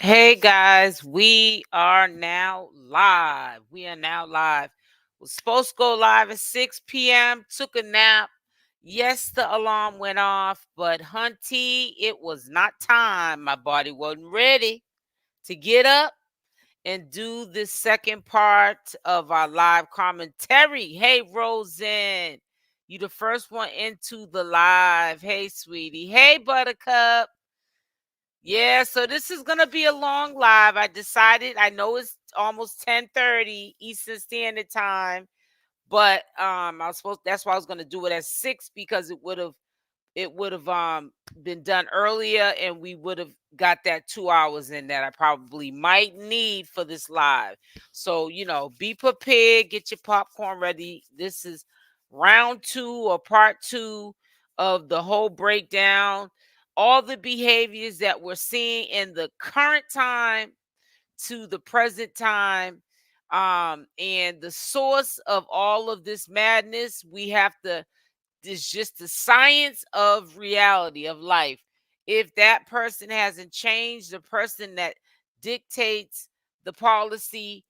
Hey guys, we are now live. We are now live. Was supposed to go live at 6 p.m. Took a nap. Yes, the alarm went off, but Hunty, it was not time. My body wasn't ready to get up and do this second part of our live commentary. Hey, Rosen, you the first one into the live. Hey, sweetie. Hey, Buttercup. Yeah, so this is gonna be a long live. I decided. I know it's almost 10:30 Eastern Standard Time, but I was supposed. That's why I was gonna do it at 6 because it would have been done earlier, and we would have got that 2 hours in that I probably might need for this live. So be prepared. Get your popcorn ready. This is round two or part two of the whole breakdown, all the behaviors that we're seeing in the current time to the present time, and the source of all of this madness. We have to It's just the science of reality of life. If that person hasn't changed, the person that dictates the policy,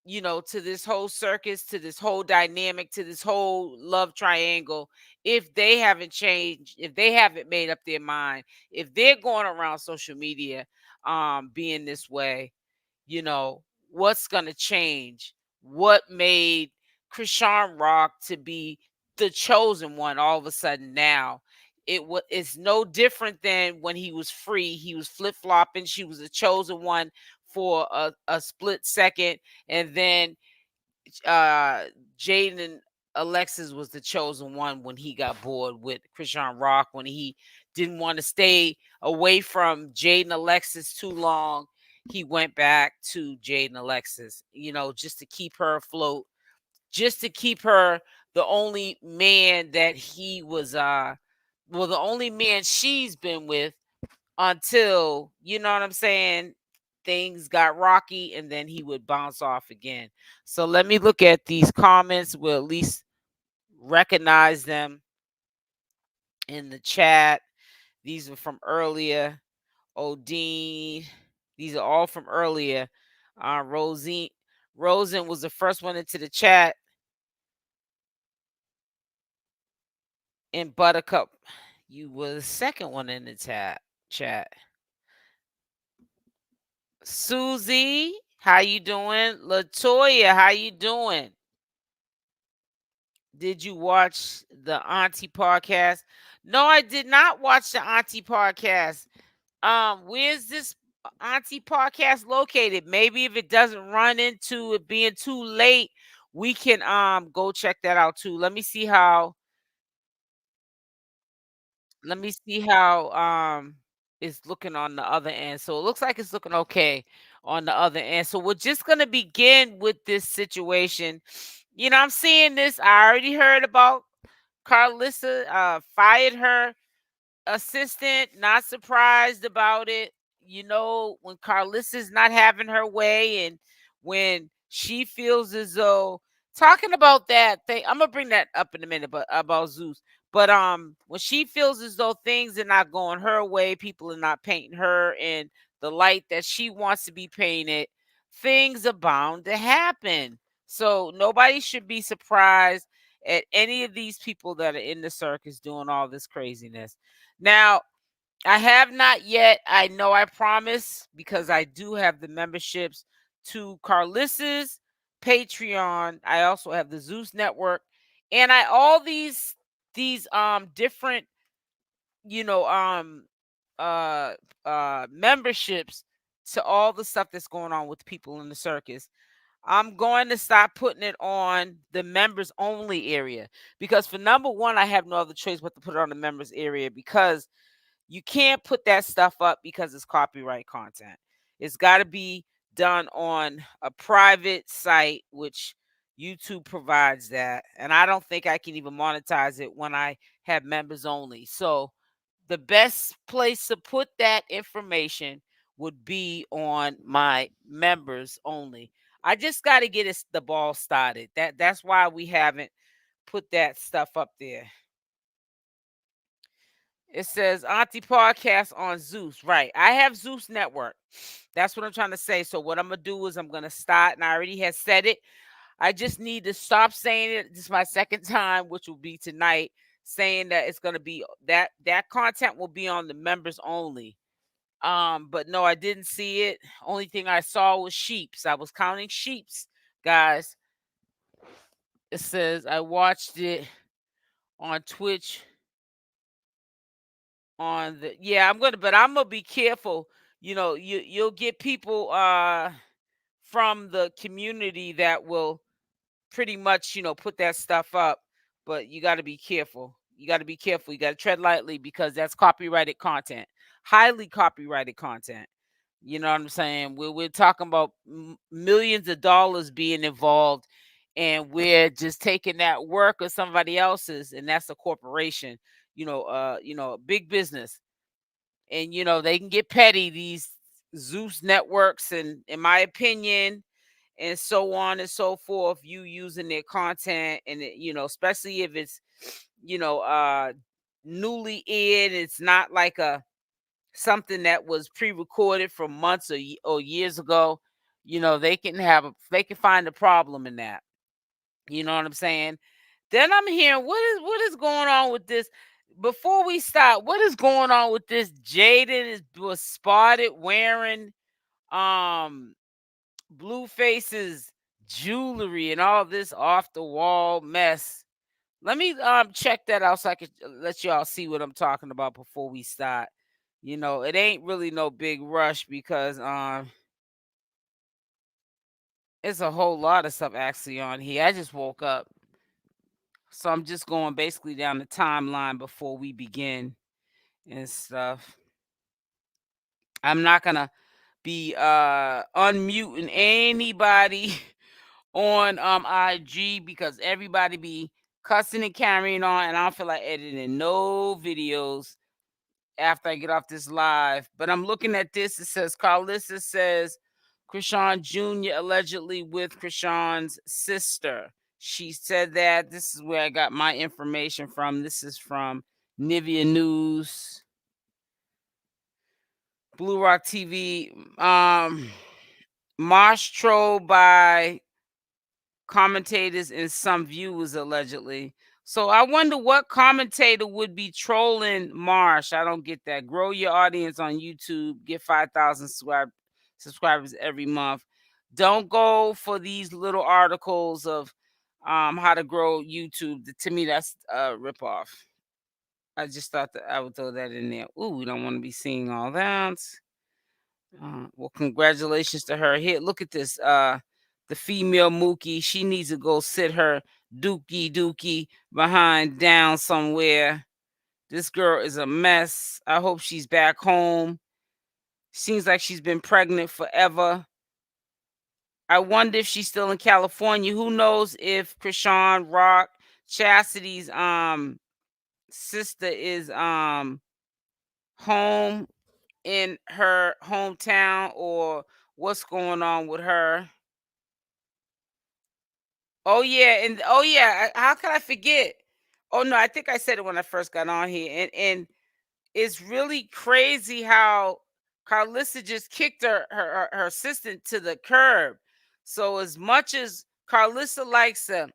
to this whole circus, to this whole dynamic, to this whole love triangle, if they haven't changed, if they haven't made up their mind, if they're going around social media being this way, you know, what's going to change? What made Chrisean Rock to be the chosen one all of a sudden now? It's no different than when he was free. He was flip-flopping. She was the chosen one for a split second, and then uh Jaidyn Alexis was the chosen one when he got bored with Chrisean Rock, when he didn't want to stay away from Jaidyn Alexis too long. He went back to Jaidyn Alexis, just to keep her afloat, just to keep her the only man that he was the only man she's been with until, you know what I'm saying, things got rocky, and then he would bounce off again. So let me look at these comments. We'll at least recognize them in the chat. These are from earlier. Odine. These are all from earlier. Rosen was the first one into the chat. And Buttercup, you were the second one in the chat. Susie, how you doing? Latoya, how you doing? Did you watch the Auntie podcast? No, I did not watch the Auntie podcast. Where's this Auntie podcast located? Maybe if it doesn't run into it being too late, we can go check that out too. Let me see how it's looking on the other end. So it looks like it's looking okay on the other end. So we're just gonna begin with this situation. I'm seeing this. I already heard about Carlissa fired her assistant. Not surprised about it. When Carlissa's not having her way, and when she feels as though, talking about that thing, I'm gonna bring that up in a minute, but about Zeus. But when she feels as though things are not going her way, people are not painting her in the light that she wants to be painted, things are bound to happen. So nobody should be surprised at any of these people that are in the circus doing all this craziness. Now, I have not yet. I know I promise, because I do have the memberships to Carlissa's Patreon. I also have the Zeus Network, and I all these different, you know uh memberships to all the stuff that's going on with people in the circus. I'm going to stop putting it on the members only area, because for number one, I have no other choice but to put it on the members area, because you can't put that stuff up because it's copyright content. It's got to be done on a private site, which YouTube provides that. And I don't think I can even monetize it when I have members only. So the best place to put that information would be on my members only. I just got to get the ball started. That's why we haven't put that stuff up there. It says Auntie Podcast on Zeus. Right. I have Zeus Network. That's what I'm trying to say. So what I'm gonna do is I'm gonna start, and I already had said it. I just need to stop saying it. This is my second time, which will be tonight, saying that it's gonna be that content will be on the members only. But no, I didn't see it. Only thing I saw was sheeps. I was counting sheeps, guys. It says I watched it on Twitch on the I'm gonna be careful. You'll get people from the community that will pretty much, put that stuff up, but you got to be careful. You got to be careful. You got to tread lightly because that's copyrighted content, highly copyrighted content. You know what I'm saying? We're talking about millions of dollars being involved, and we're just taking that work of somebody else's, and that's a corporation. Big business, and they can get petty. These Zeus networks, and in my opinion, and so on and so forth, you using their content, and especially if it's you know uh newly aired, it's not like a something that was pre-recorded from months or years ago. They can find a problem in that. You know what I'm saying? Then I'm hearing what is going on with this. Before we start, what is going on with this? Was spotted wearing um Blueface's jewelry and all this off the wall mess. Let me check that out so I can let y'all see what I'm talking about before we start. It ain't really no big rush because it's a whole lot of stuff actually on here. I just woke up. So I'm just going basically down the timeline before we begin and stuff. I'm not gonna be unmuting anybody on IG because everybody be cussing and carrying on, and I don't feel like editing no videos after I get off this live. But I'm looking at this. It says Carlissa says Chrisean Jr. allegedly with Chrisean's sister. She said that. This is where I got my information from. This is from Nivea News, Blue Rock TV. Marsh troll by commentators and some viewers allegedly. So I wonder what commentator would be trolling Marsh. I don't get that. Grow your audience on YouTube. Get 5,000 subscribers every month. Don't go for these little articles of how to grow YouTube. To me, that's a ripoff. I just thought that I would throw that in there. Ooh, we don't want to be seeing all that. Well, congratulations to her. Here, look at this. The female Mookie, she needs to go sit her dookie behind down somewhere. This girl is a mess. I hope she's back home. Seems like she's been pregnant forever. I wonder if she's still in California. Who knows if CashApp Chastity's sister is home in her hometown or what's going on with her. Oh yeah, and oh yeah, how could I forget? Oh no, I think I said it when I first got on here, and it's really crazy how Carlissa just kicked her assistant to the curb. So as much as Carlissa likes to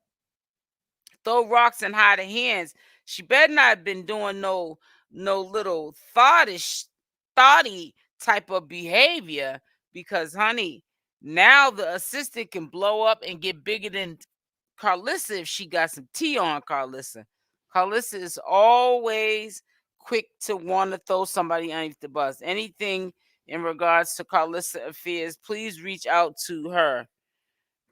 throw rocks and hide her hands, she better not have been doing no little thoughty type of behavior because honey, now the assistant can blow up and get bigger than Carlissa if she got some tea on Carlissa. Carlissa is always quick to want to throw somebody underneath the bus. Anything in regards to Carlissa affairs, please reach out to her.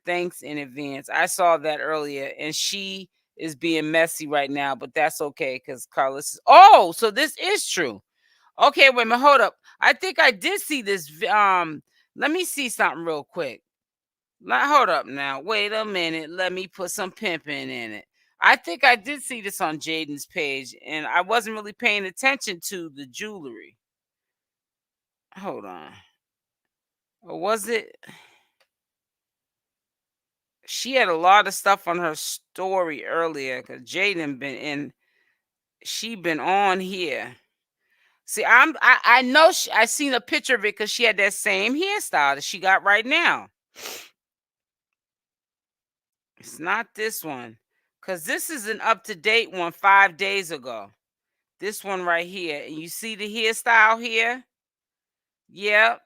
Thanks in advance. I saw that earlier, and she is being messy right now, but that's okay because Carlissa. Oh, so this is true. Okay, wait a minute, hold up. I think I did see this. Let me see something real quick. Hold up now. Wait a minute. Let me put some pimping in it. I think I did see this on Jaidyn's page, and I wasn't really paying attention to the jewelry. Hold on. Or was it? She had a lot of stuff on her story earlier because Jaidyn been in. She been on here. See, I know I seen a picture of it because she had that same hairstyle that she got right now. It's not this one, because this is an up-to-date one 5 days ago. This one right here. And you see the hairstyle here? Yep.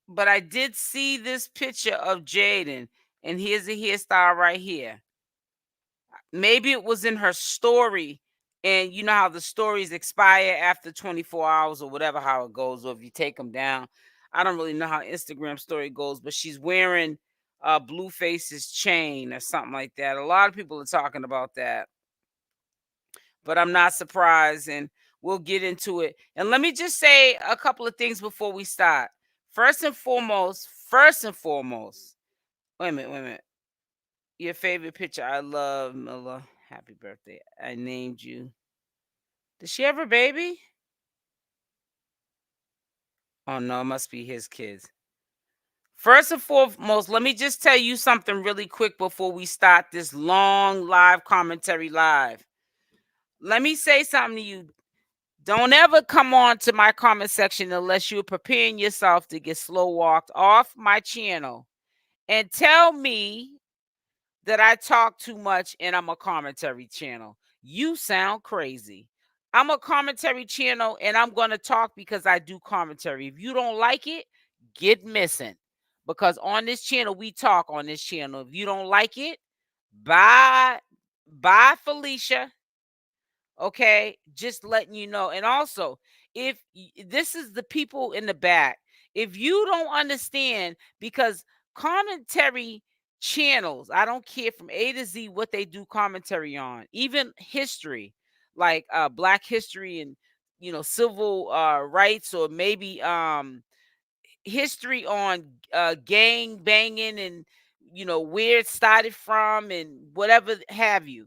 But I did see this picture of Jaidyn, and here's the hairstyle right here. Maybe it was in her story, and you know how the stories expire after 24 hours or whatever, how it goes, or if you take them down. I don't really know how Instagram story goes, but she's wearing Blueface's chain or something like that. A lot of people are talking about that, but I'm not surprised, and we'll get into it. And let me just say a couple of things before we start. First and foremost, wait a minute. Your favorite picture. I love Milla. Happy birthday. I named you. Did she have a baby? Oh no, it must be his kids. First and foremost, let me just tell you something really quick before we start this long live commentary live. Let me say something to you. Don't ever come on to my comment section unless you're preparing yourself to get slow walked off my channel and tell me that I talk too much and I'm a commentary channel. You sound crazy. I'm a commentary channel and I'm going to talk because I do commentary. If you don't like it, get missing. Because on this channel, we talk on this channel. If you don't like it, bye. Bye, Felicia. Okay, just letting you know. And also, if this is the people in the back, if you don't understand, because commentary channels, I don't care from A to Z what they do commentary on, even history, like black history and civil rights, or maybe history on gang banging and where it started from and whatever have you.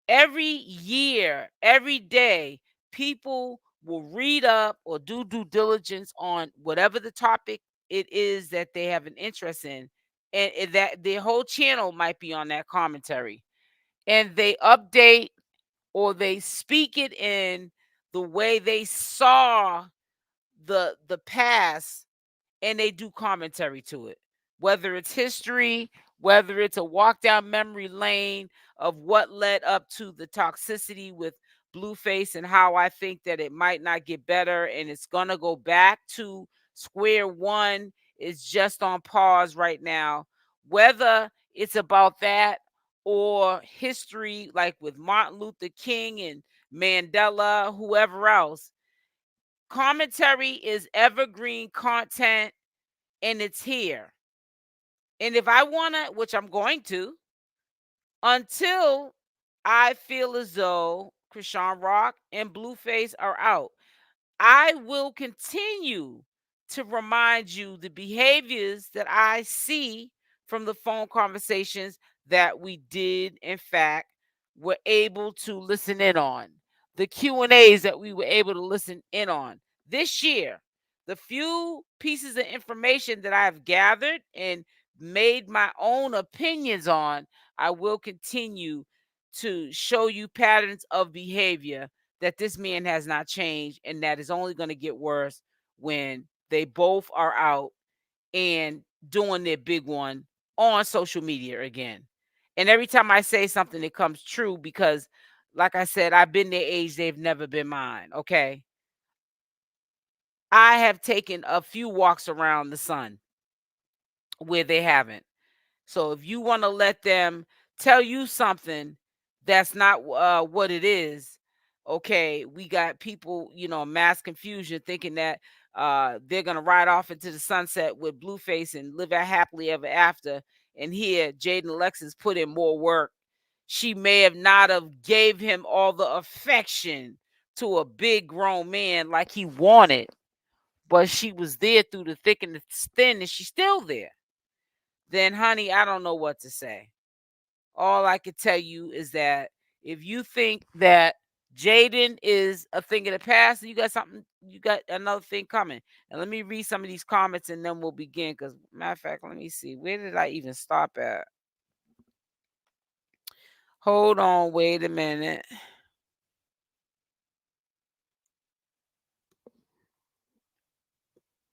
Every year, every day, people will read up or do due diligence on whatever the topic it is that they have an interest in, and that their whole channel might be on that commentary, and they update or they speak it in the way they saw the past, and they do commentary to it, whether it's history, whether it's a walk down memory lane of what led up to the toxicity with Blueface and how I think that it might not get better and it's going to go back to square one. It's just on pause right now. Whether it's about that or history, like with Martin Luther King and Mandela, whoever else, commentary is evergreen content, and it's here. And if I want to, which I'm going to, until I feel as though CashApp and Blueface are out, I will continue to remind you the behaviors that I see from the phone conversations that we did, in fact, were able to listen in on. The Q&As that we were able to listen in on this year. The few pieces of information that I've gathered and made my own opinions on, I will continue to show you patterns of behavior that this man has not changed, and that is only going to get worse when they both are out and doing their big one on social media again. And every time I say something, it comes true because, like I said, I've been their age, they've never been mine. Okay. I have taken a few walks around the sun where they haven't. So if you want to let them tell you something that's not what it is, okay, we got people, mass confusion thinking that they're going to ride off into the sunset with Blueface and live a happily ever after. And here, Jaidyn Alexis put in more work. She may have not have gave him all the affection to a big grown man like he wanted, but she was there through the thick and the thin, and she's still there. Then, honey, I don't know what to say. All I can tell you is that if you think that Jaidyn is a thing of the past, you got another thing coming. And let me read some of these comments and then we'll begin. Because, matter of fact, let me see. Where did I even stop at? Hold on, wait a minute.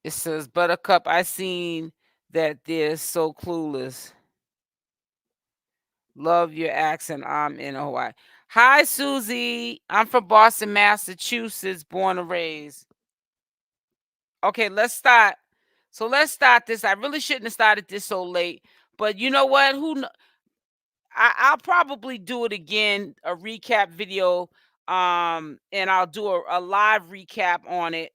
It says, Buttercup, I seen that they're so clueless. Love your accent. I'm in Hawaii. Hi, Susie. I'm from Boston, Massachusetts, born and raised. Okay, let's start. So let's start this. I really shouldn't have started this so late, but you know what? I'll probably do it again, a recap video, and I'll do a live recap on it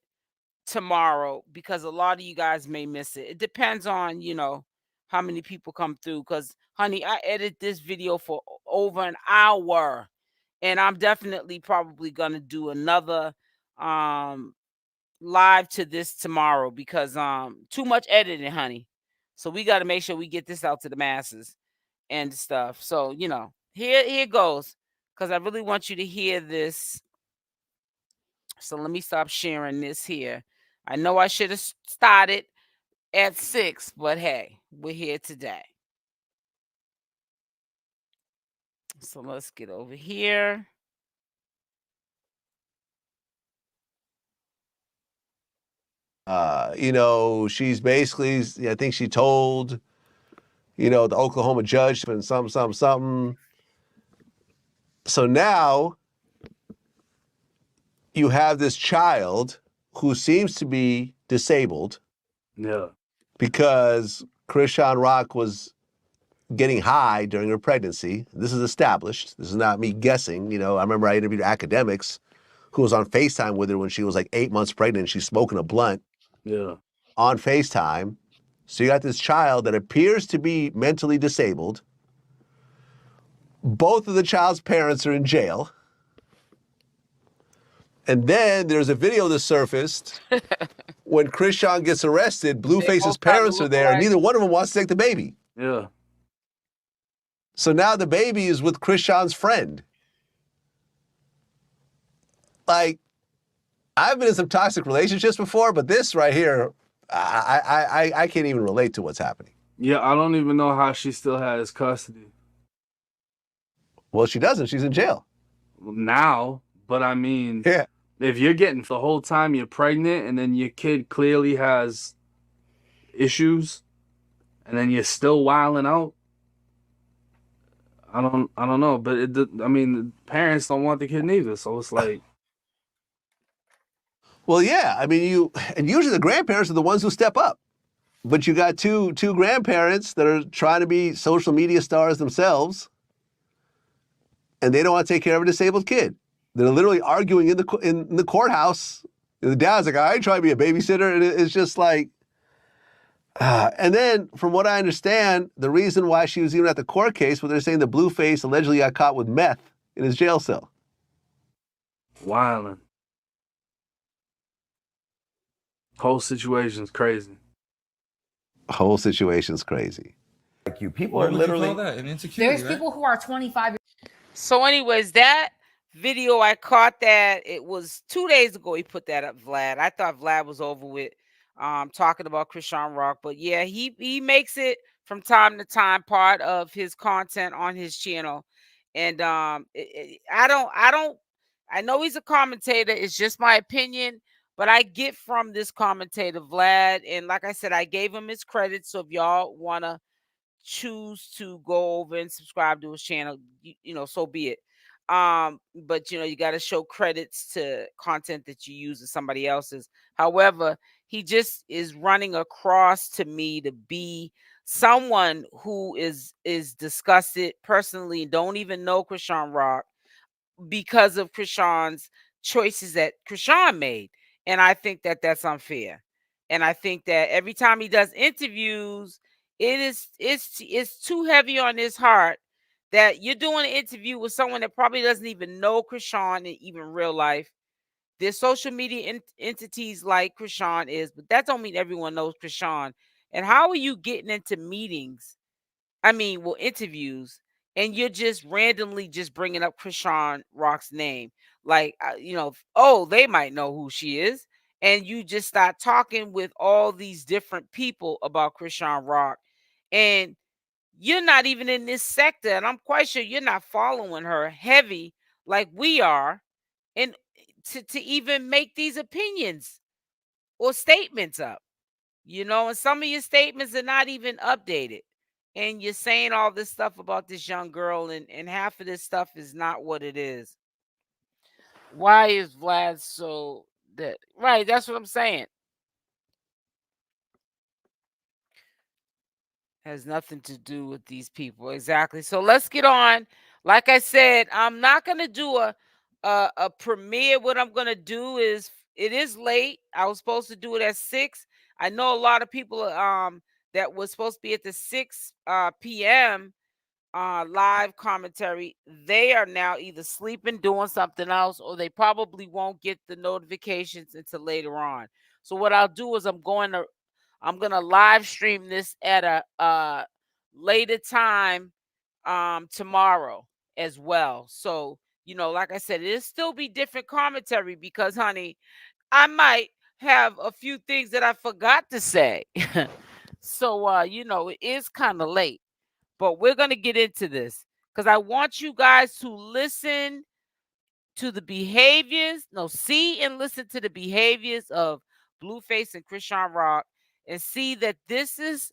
tomorrow because a lot of you guys may miss it. It depends on, how many people come through. Because, honey, I edit this video for over an hour, and I'm definitely probably gonna do another live to this tomorrow because too much editing, honey. So we got to make sure we get this out to the masses and stuff. So, here goes, because I really want you to hear this. So let me stop sharing this here. I know I should have started at 6, but hey, we're here today. So let's get over here. She's basically, I think she told, the Oklahoma judge and something. So now you have this child who seems to be disabled. Yeah. Because Chrisean Rock was getting high during her pregnancy. This is established. This is not me guessing. I remember I interviewed academics who was on FaceTime with her when she was like 8 months pregnant. She's smoking a blunt. Yeah. On FaceTime. So you got this child that appears to be mentally disabled. Both of the child's parents are in jail. And then there's a video that surfaced when Chrisean gets arrested. Blueface's parents are there, and neither one of them wants to take the baby. Yeah. So now the baby is with Chrisean's friend. Like, I've been in some toxic relationships before, but this right here, I can't even relate to what's happening. Yeah, I don't even know how she still has custody. Well, she doesn't. She's in jail. Now, but I mean, yeah. If you're getting the whole time you're pregnant and then your kid clearly has issues and then you're still wilding out, I don't know, but the parents don't want the kid neither, so it's like. Well, yeah, and usually the grandparents are the ones who step up, but you got two grandparents that are trying to be social media stars themselves, and they don't want to take care of a disabled kid. They're literally arguing in the courthouse. And the dad's like, I ain't trying to be a babysitter, and it's just like. And then, from what I understand, the reason why she was even at the court case was they're saying the Blueface allegedly got caught with meth in his jail cell. Wildin'. Whole situation's crazy. Whole situation's crazy. Like people are literally. You call that? An insecurity, There's people who are 25. So, anyways, that video, I caught that. It was 2 days ago he put that up, Vlad. I thought Vlad was over with talking about Chrisean Rock, but yeah, he makes it from time to time part of his content on his channel. And I know he's a commentator. It's just my opinion, but I get from this commentator, Vlad, and like I said, I gave him his credit. So if y'all want to choose to go over and subscribe to his channel, so be it. But you got to show credits to content that you use as somebody else's. However, he just is running across to me to be someone who is disgusted personally, don't even know Chrisean Rock because of Chrisean's choices that Chrisean made. And I think that that's unfair. And I think that every time he does interviews, it's too heavy on his heart that you're doing an interview with someone that probably doesn't even know Chrisean in even real life. There's social media entities like Chrisean is, but that don't mean everyone knows Chrisean. And how are you getting into meetings? Interviews, and you're just randomly just bringing up Chrisean Rock's name, like they might know who she is, and you just start talking with all these different people about Chrisean Rock, and you're not even in this sector, and I'm quite sure you're not following her heavy like we are, and to even make these opinions or statements up. You know, and some of your statements are not even updated. And you're saying all this stuff about this young girl, and half of this stuff is not what it is. Why is Vlad so that right? That's what I'm saying. Has nothing to do with these people. Exactly. So let's get on. Like I said, I'm not gonna do a premiere. What I'm gonna do is, it is late. I was supposed to do it at 6. I know a lot of people that was supposed to be at the 6 p.m. Live commentary. They are now either sleeping, doing something else, or they probably won't get the notifications until later on. So what I'll do is I'm gonna live stream this at a later time tomorrow as well. So, you know, like I said, it'll still be different commentary because, honey, I might have a few things that I forgot to say. So you know, it is kind of late. But we're gonna get into this because I want you guys to listen to the behaviors. No, see and listen to the behaviors of Blueface and Chrisean Rock, and see that this is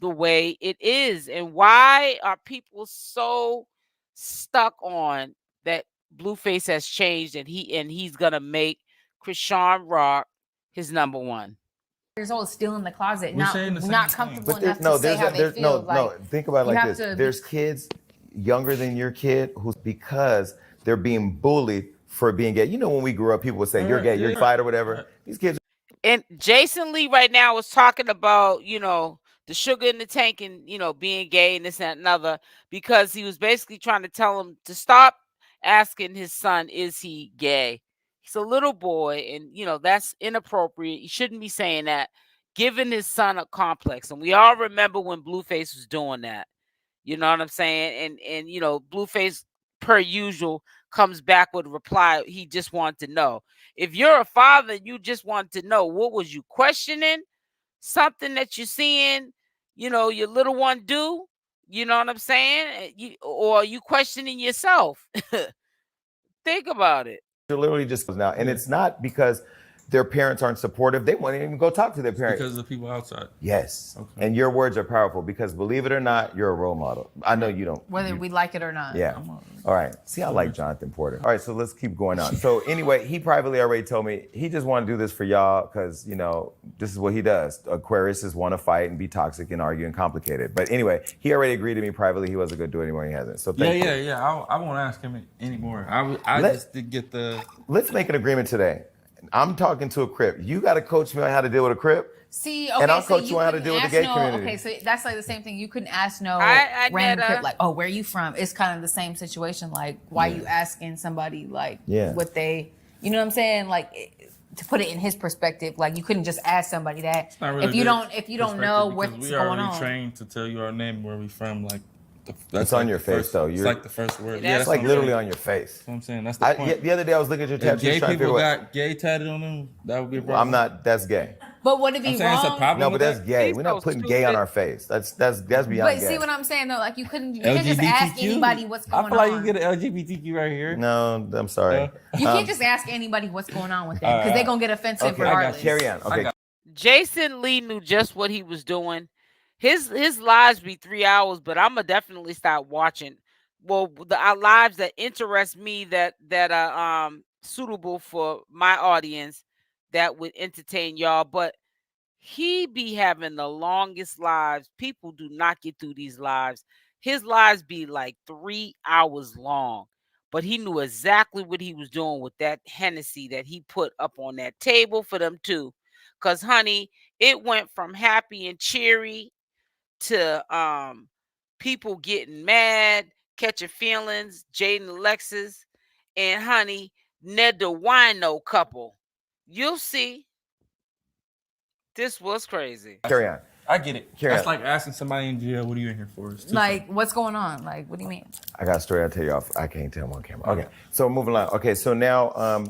the way it is. And why are people so stuck on that Blueface has changed and he's gonna make Chrisean Rock his number one? Years old, still in the closet, not comfortable enough no, to say how they feel. no. Think about it like this: there's kids younger than your kid who's, because they're being bullied for being gay. You know, when we grew up, people would say you're gay, you're fight or whatever. These kids. And Jason Lee right now was talking about, you know, the sugar in the tank and, you know, being gay and this and another, because he was basically trying to tell him to stop asking his son, is he gay? He's a little boy, and, you know, that's inappropriate. He shouldn't be saying that, giving his son a complex. And we all remember when Blueface was doing that. You know what I'm saying? And you know, Blueface, per usual, comes back with a reply. He just wanted to know. If you're a father, you just want to know, what was you questioning? Something that you're seeing, you know, your little one do? You know what I'm saying? Or are you questioning yourself? Think about it. They're literally just now, and it's not because their parents aren't supportive. They won't even go talk to their parents. Because of the people outside. Yes. Okay. And your words are powerful because, believe it or not, you're a role model. I know you don't. Whether we like it or not. Yeah. All right. See, I like Jonathan Porter. All right, so let's keep going on. So anyway, he privately already told me he just want to do this for y'all because, you know, this is what he does. Aquariuses want to fight and be toxic and argue and complicated. But anyway, he already agreed to me privately. He wasn't going to do it anymore. He hasn't. So thank you. Yeah. I won't ask him anymore. I just did get the... Let's make an agreement today. I'm talking to a Crip. You got to coach me on how to deal with a Crip. See, okay, and I'll so coach you on how to deal with the gay community. Okay, so that's like the same thing. You couldn't ask no random Crip, like, oh, where are you from? It's kind of the same situation. Like, why you asking somebody, like, what they, you know what I'm saying? Like, to put it in his perspective, like, you couldn't just ask somebody that. Really if you don't know what's going on. We already trained to tell you our name, where we from, like. That's on your face, though. It's like the first word. Yeah, it's like literally on your face. That's what I'm saying. That's the point. The other day I was looking at your tattoos. If gay people got gay tatted on them, that would be a problem. I'm not. That's gay. But would it be wrong? It's a problem. No, but that's gay. We're not putting gay on our face. That's beyond gay. But see what I'm saying though? Like you can't just ask anybody what's going on. I feel like you get an LGBTQ right here. No, I'm sorry. You can't just ask anybody what's going on with them because they're gonna get offensive regardless. Carry on. Okay. Jason Lee knew just what he was doing. His lives be 3 hours, but I'm gonna definitely start watching. Well, the lives that interest me, that are suitable for my audience, that would entertain y'all. But he be having the longest lives. People do not get through these lives. His lives be like 3 hours long. But he knew exactly what he was doing with that Hennessy that he put up on that table for them too. Cause honey, it went from happy and cheery to people getting mad, catching feelings, Jaidyn, Alexis, and honey, Ned the wino couple. You'll see. This was crazy. Carry on. I get it. That's like asking somebody in jail, what are you in here for? Like, what's going on? Like, what do you mean? I got a story I'll tell you off. I can't tell them on camera. Okay, so moving on. Okay, so now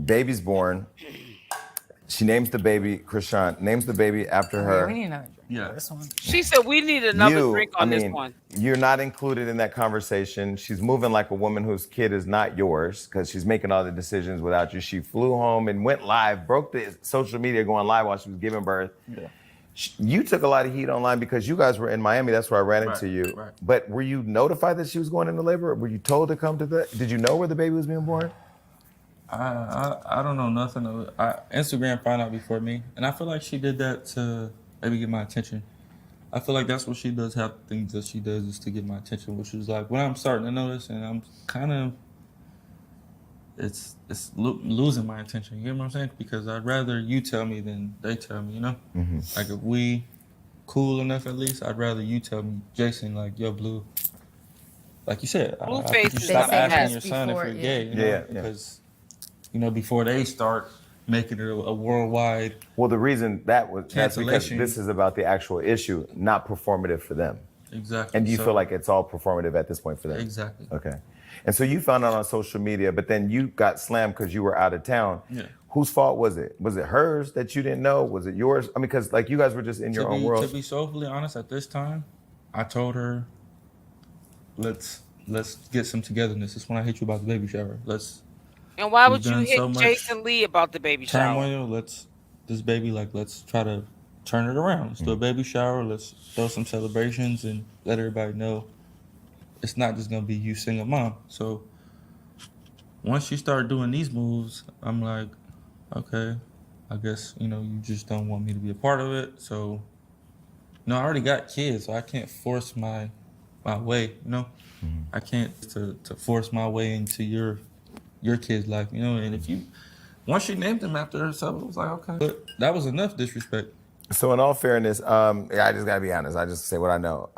baby's born. She names the baby, Chrisean, names the baby after her. We need another drink. Yeah. This one. She said we need another drink on this one. You're not included in that conversation. She's moving like a woman whose kid is not yours because she's making all the decisions without you. She flew home and went live, broke the social media going live while she was giving birth. Yeah. You took a lot of heat online because you guys were in Miami. That's where I ran into you. Right. But were you notified that she was going into labor? Or were you told to come to that? Did you know where the baby was being born? I don't know nothing of it. Instagram found out before me, and I feel like she did that to maybe get my attention. I feel like that's what she does. Have things that she does is to get my attention, which is like when I'm starting to notice, and I'm kind of it's losing my attention. You know what I'm saying? Because I'd rather you tell me than they tell me. You know, like if we cool enough at least, I'd rather you tell me, Jason, like yo, Blue. Like you said, I think you stop asking your son if you're gay. You know? Because. You know, before they start making it a worldwide. Well, the reason that's because this is about the actual issue, not performative for them. Exactly. And do you feel like it's all performative at this point for them? Exactly. Okay. And so you found out on social media, but then you got slammed because you were out of town. Yeah. Whose fault was it? Was it hers that you didn't know? Was it yours? I mean, because like you guys were just in your own world. To be soulfully honest, at this time, I told her, let's get some togetherness. It's when I hit you about the baby shower. And why would you hit Jason Lee about the baby shower? Turmoil, let's try to turn it around. Let's do a baby shower. Let's throw some celebrations and let everybody know it's not just gonna be you single mom. So once you start doing these moves, I'm like, okay, I guess, you just don't want me to be a part of it. So, I already got kids, so I can't force my way, I can't to force my way into your kid's life, and once she named him after herself, it was like, okay. But that was enough disrespect. So in all fairness, I just gotta be honest. I just say what I know.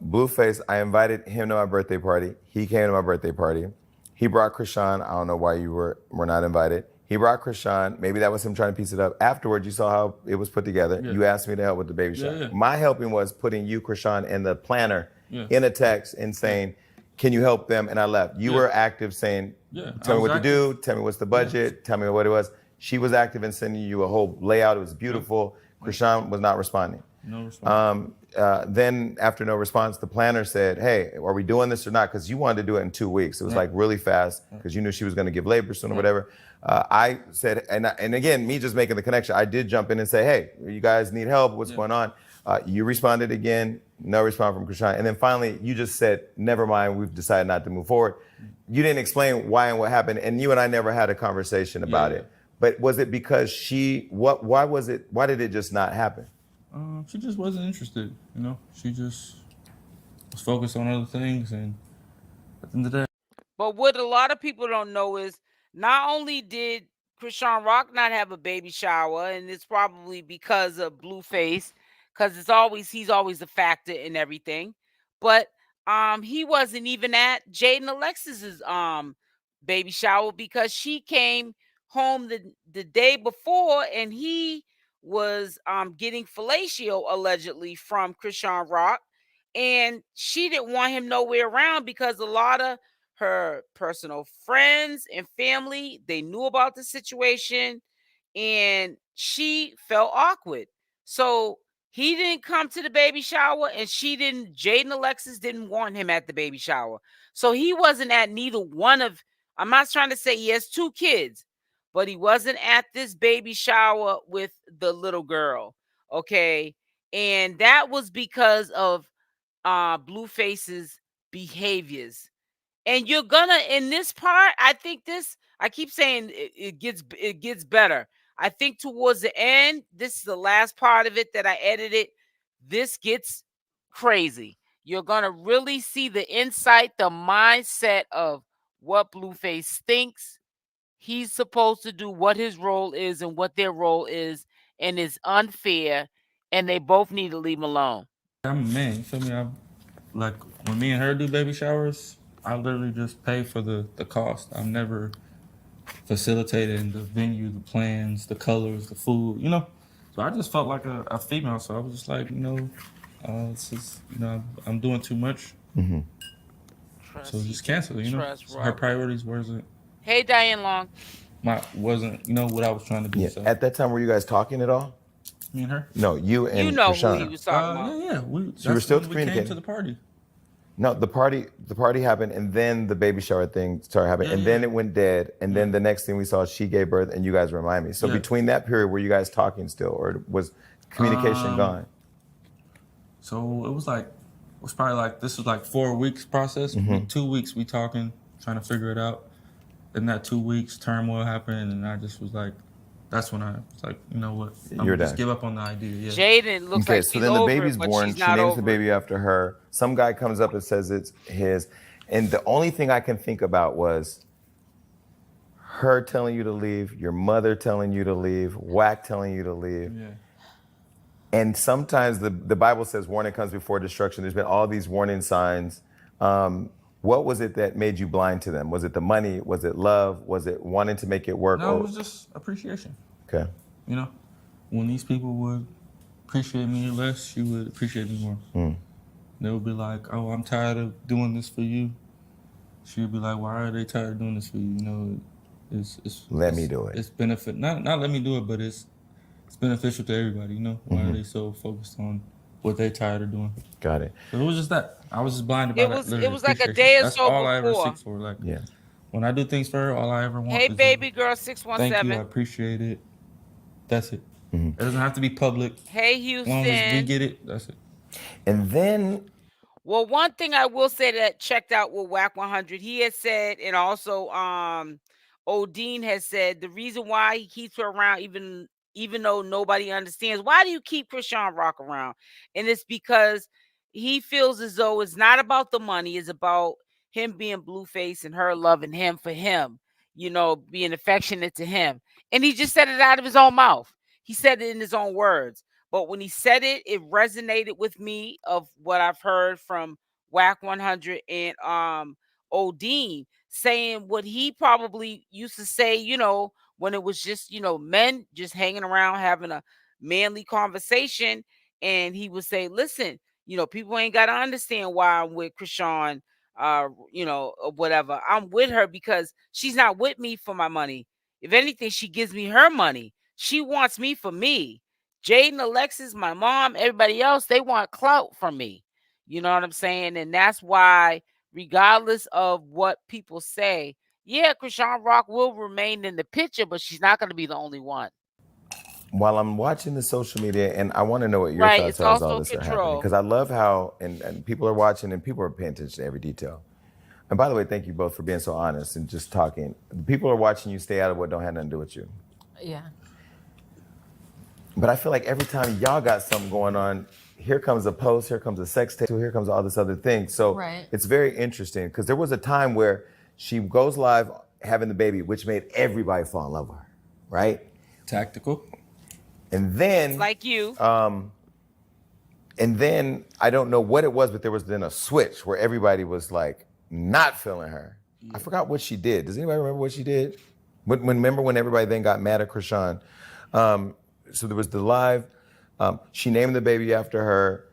Blueface, I invited him to my birthday party. He came to my birthday party. He brought Chrisean. I don't know why you were not invited. He brought Chrisean. Maybe that was him trying to piece it up. Afterwards, you saw how it was put together. Yeah. You asked me to help with the baby shower. Yeah. My helping was putting you, Chrisean, and the planner in a text and saying, can you help them? And I left. You were active saying, tell me what to do, tell me what's the budget, tell me what it was. She was active in sending you a whole layout. It was beautiful. Chrisean was not responding. No response. Then after no response, the planner said, hey, are we doing this or not? Because you wanted to do it in 2 weeks. It was like really fast because you knew she was going to give labor soon or whatever. I said, and again, me just making the connection, I did jump in and say, hey, you guys need help. What's going on? You responded again, no response from Chrisean. And then finally, you just said, never mind, we've decided not to move forward. You didn't explain why and what happened. And you and I never had a conversation about it. But was it because why did it just not happen? She just wasn't interested, She just was focused on other things, and at the end of the day. But what a lot of people don't know is not only did CashApp not have a baby shower, and it's probably because of Blueface, because he's always a factor in everything. But he wasn't even at Jaidyn Alexis's baby shower because she came home the day before and he was getting fellatio allegedly from CashApp, and she didn't want him nowhere around because a lot of her personal friends and family, they knew about the situation and she felt awkward. So he didn't come to the baby shower and Jaidyn Alexis didn't want him at the baby shower. So he wasn't at neither one of, I'm not trying to say he has 2 kids, but he wasn't at this baby shower with the little girl. Okay. And that was because of Blueface's behaviors. And you're gonna, in this part, I keep saying it gets better. I think towards the end, this is the last part of it that I edited. This gets crazy. You're gonna really see the insight, the mindset of what Blueface thinks he's supposed to do, what his role is and what their role is, and it's unfair, and they both need to leave him alone. I'm a man, you feel me? Like when me and her do baby showers, I literally just pay for the cost. I'm never facilitating the venue, the plans, the colors, the food, So I just felt like a female, so I was just like, it's just, I'm doing too much. So just cancel, Her priorities wasn't. Hey, Diane Long. wasn't what I was trying to do. Yeah. So At that time, were you guys talking at all? me and her. No, you and You know who Chrisean. he was talking about. Yeah. So you were still when we came communicating? to the party. No, the party happened, and then the baby shower thing started happening, and then it went dead, and then the next thing we saw, she gave birth, and you guys remind me. So between that period, were you guys talking still, or was communication gone? So it was probably like, this was like 4 weeks process. 2 weeks we talking, trying to figure it out. In that 2 weeks, turmoil happened, and I just was like, that's when I was like, you know what, I'm You're gonna just done. give up on the idea. Yeah. Jaidyn looks like So she's then the over baby's it, but born. she's She not names over the baby after her. Some guy comes up and says it's his. And the only thing I can think about was her telling you to leave, your mother telling you to leave, Wack telling you to leave. Yeah. And sometimes the Bible says warning comes before destruction. There's been all these warning signs. What was it that made you blind to them? Was it the money? Was it love? Was it wanting to make it work? No, it was just appreciation. Okay. You know, when these people would appreciate me less, she would appreciate me more. They would be like, "Oh, I'm tired of doing this for you." She would be like, "Why are they tired of doing this for you?" You know, Let me do it. It's benefit, not let me do it, but it's beneficial to everybody. You know, why are they so focused on what they tired of doing? Got it. So it was just that. I was just blinded by that. It was like a appreciation. day or That's so all I ever before. seek for. Like, Yeah. when I do things for her, all I ever want Hey, is baby girl, thank you, I 617. appreciate it. That's it. It doesn't have to be public. Hey, As long as we Houston. get it, that's it. And then Well, one thing I will say that checked out with Wack 100, he had said, and also Odin has said, the reason why he keeps her around, even though nobody understands, why do you keep CashApp around? And it's because he feels as though it's not about the money, it's about him being blueface and her loving him for him, you know, being affectionate to him. And he just said it out of his own mouth. He said it in his own words. But when he said it, it resonated with me of what I've heard from Wack 100 and Odin saying what he probably used to say, you know, when it was just, you know, men just hanging around having a manly conversation. And he would say, listen, you know, people ain't got to understand why I'm with Chrisean, you know, or whatever. I'm with her because she's not with me for my money. If anything, she gives me her money. She wants me for me. Jaidyn, Alexis, my mom, everybody else, they want clout from me. You know what I'm saying? And that's why, regardless of what people say, yeah, CashApp will remain in the picture, but she's not going to be the only one. while I'm watching the social media, and I want to know what your Right, thoughts it's are as all also this are happening, control. because I love how, and people are watching and people are paying attention to every detail. And by the way, thank you both for being so honest and just talking. People are watching you. Stay out of what don't have nothing to do with you. Yeah. But I feel like every time y'all got something going on, here comes a post, here comes a sex tape, here comes all this other thing. So Right. it's very interesting because there was a time where she goes live having the baby, which made everybody fall in love with her, right? Tactical. And then, Like you. and then I don't know what it was, but there was then a switch where everybody was like not feeling her. Yeah. I forgot what she did. Does anybody remember what she did? Remember when everybody then got mad at Chrisean? So there was the live. She named the baby after her.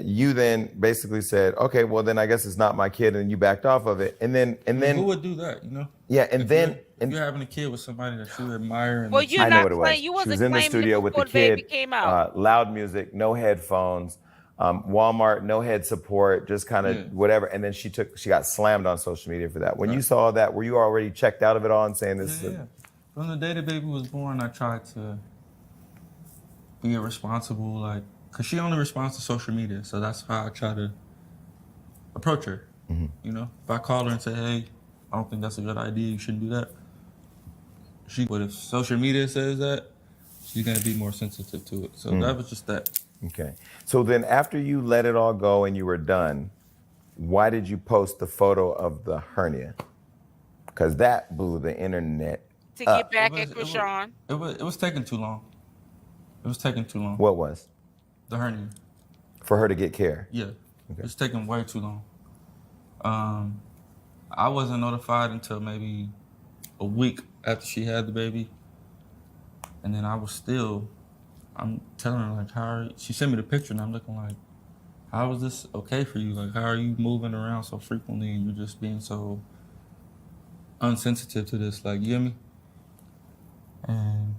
You then basically said, "Okay, well then I guess it's not my kid," and you backed off of it. And then Who would do that? You know. Yeah, and then if you're having a kid with somebody that you admire, and Well, you're I know not what it was. playing. You She wasn't was in the claiming it studio with the before baby kid, came out. loud music, no headphones, Walmart, no head support, just kind of whatever. And then she got slammed on social media for that. When you saw that, were you already checked out of it all and saying this? Yeah. From the day the baby was born, I tried to be responsible, like, cause she only responds to social media, so that's how I try to approach her. Mm-hmm. You know, if I call her and say, "Hey, I don't think that's a good idea. You shouldn't do that." But if social media says that, she's gonna be more sensitive to it. So that was just that. Okay. So then, after you let it all go and you were done, why did you post the photo of the hernia? Because that blew the internet to get back at Chrisean. It was taking too long. It was taking too long. What was? The hernia. For her to get care? Yeah. Okay. It's taking way too long. I wasn't notified until maybe a week after she had the baby. And then I'm telling her, like, she sent me the picture and I'm looking like, how is this okay for you? Like, how are you moving around so frequently and you're just being so unsensitive to this? Like, you hear me? And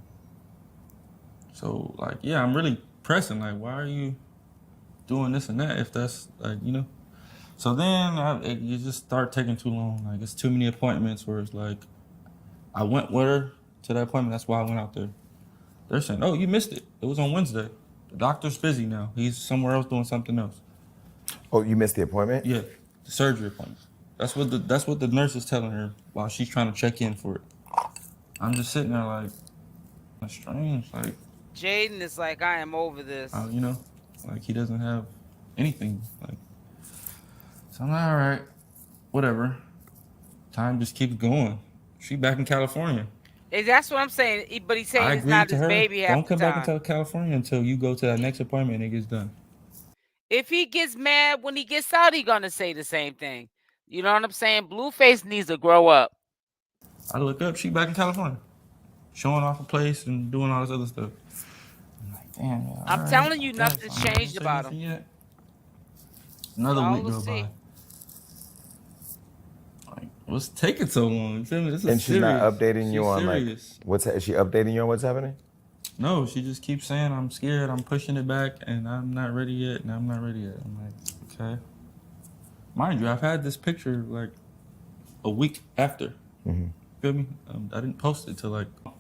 so, like, yeah, I'm really pressing. Like, why are you doing this and that if that's, like, you know? So then you just start taking too long. Like, it's too many appointments where it's like, I went with her to that appointment. That's why I went out there. They're saying, oh, you missed it. It was on Wednesday. The doctor's busy now. He's somewhere else doing something else. Oh, you missed the appointment? Yeah, the surgery appointment. That's what the nurse is telling her while she's trying to check in for it. I'm just sitting there like, that's strange. Like, Jaidyn is like, I am over this. you know, like he doesn't have anything. Like, so I'm like, all right, whatever. Time just keeps going. She back in California. That's what I'm saying. But he's saying I it's not agreed to his her. baby half Don't come the back time. into California until you go to that next appointment and it gets done. If he gets mad when he gets out, he's gonna say the same thing. You know what I'm saying? Blueface needs to grow up. I look up, she back in California, showing off a place and doing all this other stuff. I'm like, damn. Yeah, I'm telling you, nothing's changed about him. Yet. Another week go by. Like, what's taking so long? This is And she's not updating you on serious. Like is she updating you on what's happening? No, she just keeps saying I'm scared, I'm pushing it back, and I'm not ready yet, and I'm not ready yet. I'm like, okay. Mind you, I've had this picture like a week after. Mm-hmm. Feel me? I didn't post it till like. So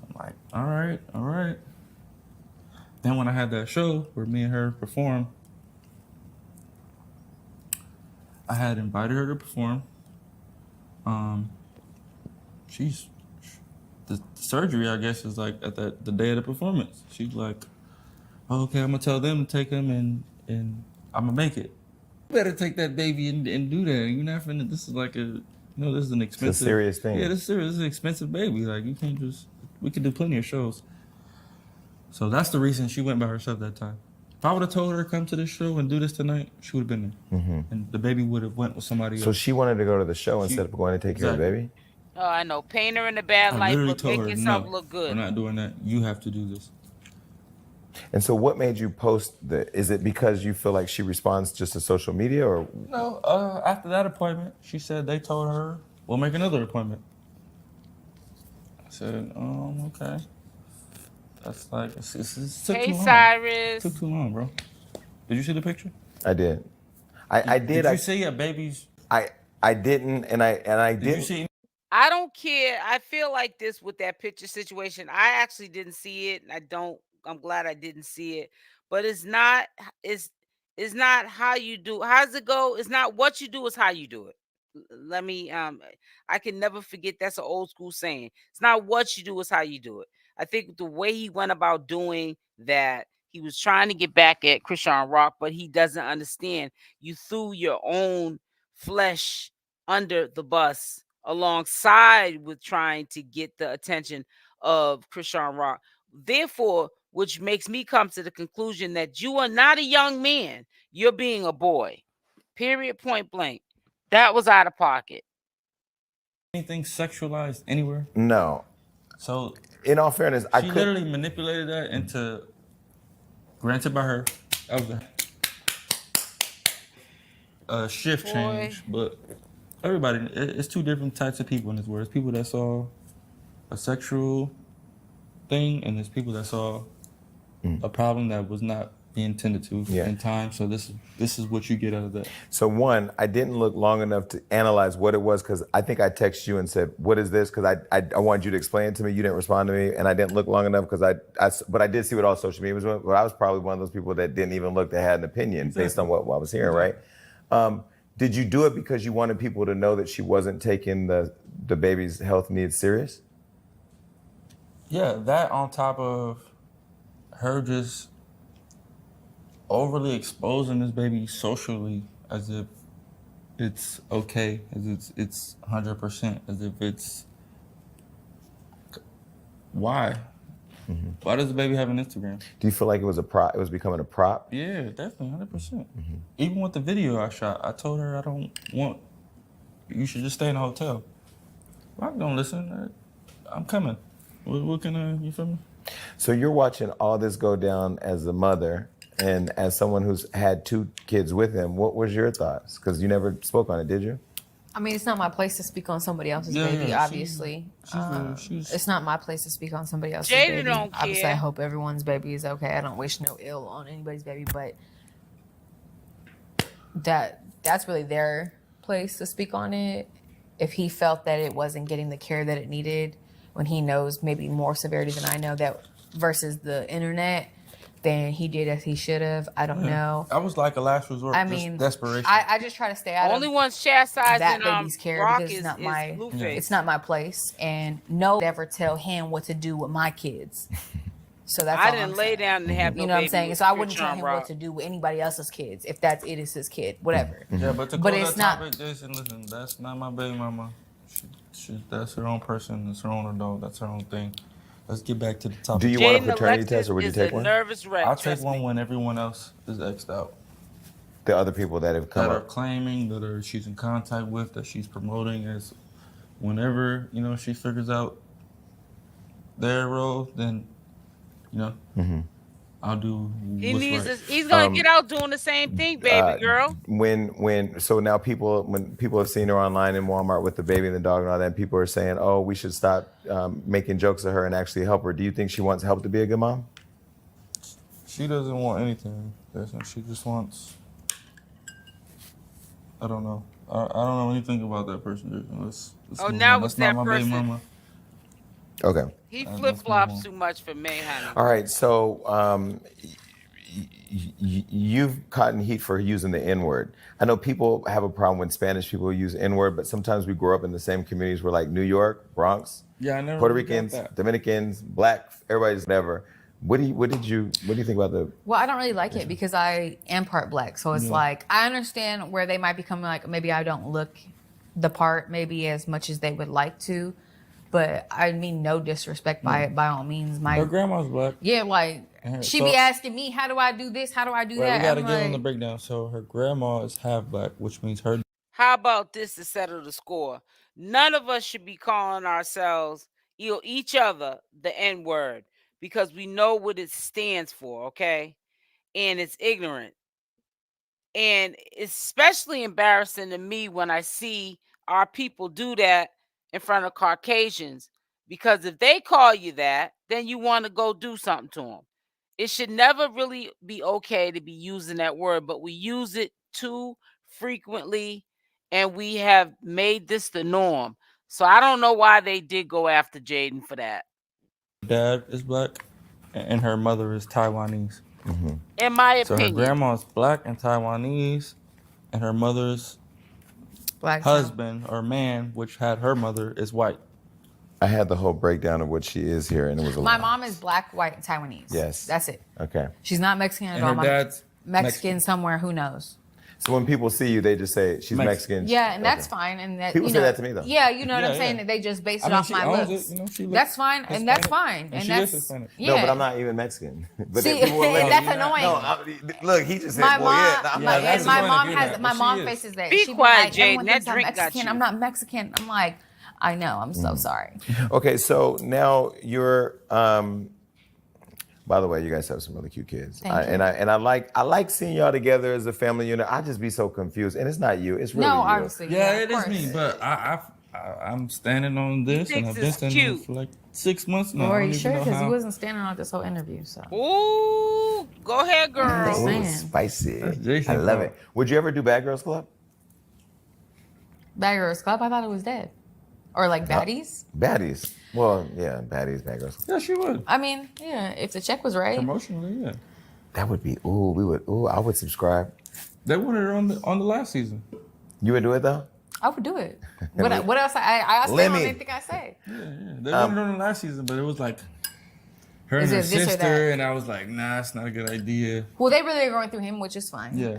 I'm like, all right. Then when I had that show where me and her performed, I had invited her to perform. The surgery, I guess, is like at the day of the performance. She's like, oh, okay, I'm gonna tell them to take him and I'm gonna make it. You better take that baby and do that. You're not finna, this is like this is an expensive. It's a serious thing. Yeah, this is serious. This is an expensive baby. Like, you can't just, we could do plenty of shows. So that's the reason she went by herself that time. If I would have told her to come to this show and do this tonight, she would have been there. Mm-hmm. And the baby would have went with somebody else. So she wanted to go to the show instead of going to take care of the baby? Oh, I know. Paint her in the bad light, but make yourself look good. We're not doing that. You have to do this. And so what made you post is it because you feel like she responds just to social media or? No, after that appointment, she said they told her, we'll make another appointment. I said, okay. That's like, it took too long. Cyrus. It took too long, bro. Did you see the picture? I did. I did. Did you see a baby's? I didn't, and I didn't. Did you see? I don't care. I feel like this with that picture situation. I actually didn't see it. I'm glad I didn't see it. But it's not how you do. How does it go? It's not what you do, it's how you do it. Let me I can never forget, that's an old school saying. It's not what you do, it's how you do it. I think the way he went about doing that, he was trying to get back at Chrisean Rock, but he doesn't understand. You threw your own flesh under the bus alongside with trying to get the attention of Chrisean Rock. Therefore, which makes me come to the conclusion that you are not a young man. You're being a boy. Period, point blank. That was out of pocket. Anything sexualized anywhere? No. So, in all fairness, she literally manipulated that into, granted by her, that was a shift change, but everybody, it's two different types of people in this world. There's people that saw a sexual thing, and there's people that saw a problem that was not being intended to in time. So this is what you get out of that. So one, I didn't look long enough to analyze what it was, because I think I texted you and said, what is this? Because I wanted you to explain it to me. You didn't respond to me, and I didn't look long enough because but I did see what all social media was doing. But I was probably one of those people that didn't even look, that had an opinion based on what I was hearing, right? Did you do it because you wanted people to know that she wasn't taking the baby's health needs serious? Yeah, that on top of her just overly exposing this baby socially as if it's okay, as it's 100%, as if it's... Why? Mm-hmm. Why does the baby have an Instagram? Do you feel like it was a prop? It was becoming a prop? Yeah, definitely, 100%. Mm-hmm. Even with the video I shot, I told her I don't want... You should just stay in a hotel. Wack don't listen. I'm coming. What can I... You feel me? So you're watching all this go down as a mother and as someone who's had 2 kids with him. What was your thoughts? Because you never spoke on it, did you? I mean, it's not my place to speak on somebody else's baby, obviously. It's not my place to speak on somebody else's baby. Don't Obviously, care. I hope everyone's baby is okay. I don't wish no ill on anybody's baby, but that's really their place to speak on it. If he felt that it wasn't getting the care that it needed, when he knows maybe more severity than I know that versus the internet, then he did as he should have. I don't know. I was like a last resort. I just mean, desperation. I just try to stay out Only of one's chastising that baby's care Rock because it's not my Blueface. it's not my place, and no ever tell him what to do with my kids. So that's I all didn't I'm lay saying. down and have no You know what I'm baby saying? with So I wouldn't tell Chrisean him Rock. what to do with anybody else's kids. If it is his kid, whatever. Yeah, but to But close it's that not- topic, Jason, listen, that's not my baby mama. That's her own person. That's her own adult. That's her own thing. Let's get back to the topic. Do you want a Jaidyn paternity Alexis test or would you is take a one? nervous wreck. I'll take trust one me. when everyone else is X'd out. The other people that have come That are up. claiming, that she's in contact with, that she's promoting as whenever, she figures out their role, then, I'll do what's right. He's gonna get out doing the same thing, baby girl. So now when people have seen her online in Walmart with the baby and the dog and all that, people are saying, oh, we should stop making jokes of her and actually help her. Do you think she wants help to be a good mom? She doesn't want anything. She just wants. I don't know. I don't know anything about that person. Let's move now on. it's That's not that my baby person. mama. Okay. He Let's flip move flops on. too much for me, honey. All right. So you've gotten heat for using the N-word. I know people have a problem when Spanish people use N-word, but sometimes we grow up in the same communities. We're like New York, Bronx, Yeah, I never Puerto really got Ricans, that. Dominicans, Black, everybody's whatever. What do you think about the? Well, I don't really like it because I am part Black. So it's like, I understand where they might become like, maybe I don't look the part maybe as much as they would like to. But I mean, no disrespect by it, by all means. Her grandma's Black. Yeah, like, she be asking me, how do I do this? How do I do Right, that? we gotta I'm give them like, the breakdown. So her grandma is half Black, which means her. How about this to settle the score? None of us should be calling ourselves each other the N-word because we know what it stands for, okay? And it's ignorant. And it's especially embarrassing to me when I see our people do that in front of Caucasians. Because if they call you that, then you want to go do something to them. It should never really be okay to be using that word, but we use it too frequently, and we have made this the norm. So I don't know why they did go after Jaidyn for that. Dad is Black, and her mother is Taiwanese. In my So her opinion. grandma is Black and Taiwanese, and her mother's Black husband or man, which had her mother, is white. I had the whole breakdown of what she is here, and it was a My lot. mom is Black, white, and Taiwanese. Yes. That's it. Okay. She's not Mexican at And all. her My dad's Mexican somewhere, who knows? So when people see you, they just say she's Mexican. Yeah, and that's Okay. fine. And that People you say know, that to me, though. Yeah, you know what Yeah, I'm saying? yeah. That they just base I it mean, off she my owns looks. it, she looks That's fine, and that's Hispanic, fine, and and she is that's Hispanic. yeah. No, but I'm not even Mexican. But See, people will let that's me- annoying. No, look, he just said, My well, mom, yeah. I'm my, not that's and my the mom point of has that, my but mom she is. faces that. Be She quiet, like, everyone Jaidyn, that thinks I'm drink got Mexican. you. I'm not Mexican. I'm like, I know. I'm so sorry. Okay, so now you're. By the way, you guys have some really cute kids, Thank you. and I like seeing y'all together as a family unit. I just be so confused, and it's not you. It's really No, you. obviously. Yeah, of it is course. me, but I'm standing on this, and thinks I've been it's standing on it cute. for like 6 months now. Well, I are don't you even sure? know Because he how. wasn't standing on this whole interview. So Ooh, go ahead, girl. just Ooh, saying. spicy. That's Jason, I love bro. it. Would you ever do Bad Girls Club? Bad Girls Club. I thought it was dead, or like baddies. Baddies. Well, yeah, baddies, Bad Girls Club. Yeah, she would. I mean, yeah. If the check was right, Promotionally, yeah. That would be. I would subscribe. They wanted her on the last season. You would do it though? I would do it. What else? I stand on Lemmy. anything I say. Yeah. They wanted her on the last season, but it was like her and Is her it this or sister, that? and I was like, nah, it's not a good idea. Well, they really are going through him, which is fine. Yeah.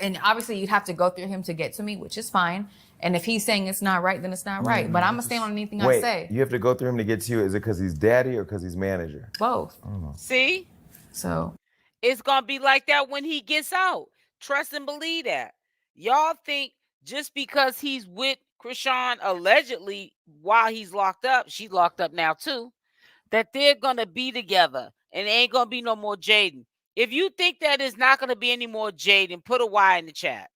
And obviously you'd have to go through him to get to me, which is fine. And if he's saying it's not right, then it's not right. But I'm gonna stand on anything I Wait, say. you have to go through him to get to you. Is it because he's daddy or because he's manager? Both. See? So It's going to be like that when he gets out. Trust and believe that. Y'all think just because he's with Chrisean allegedly while he's locked up, she's locked up now too, that they're going to be together and there ain't going to be no more Jaidyn. If you think that it's not going to be any more Jaidyn, put a Y in the chat.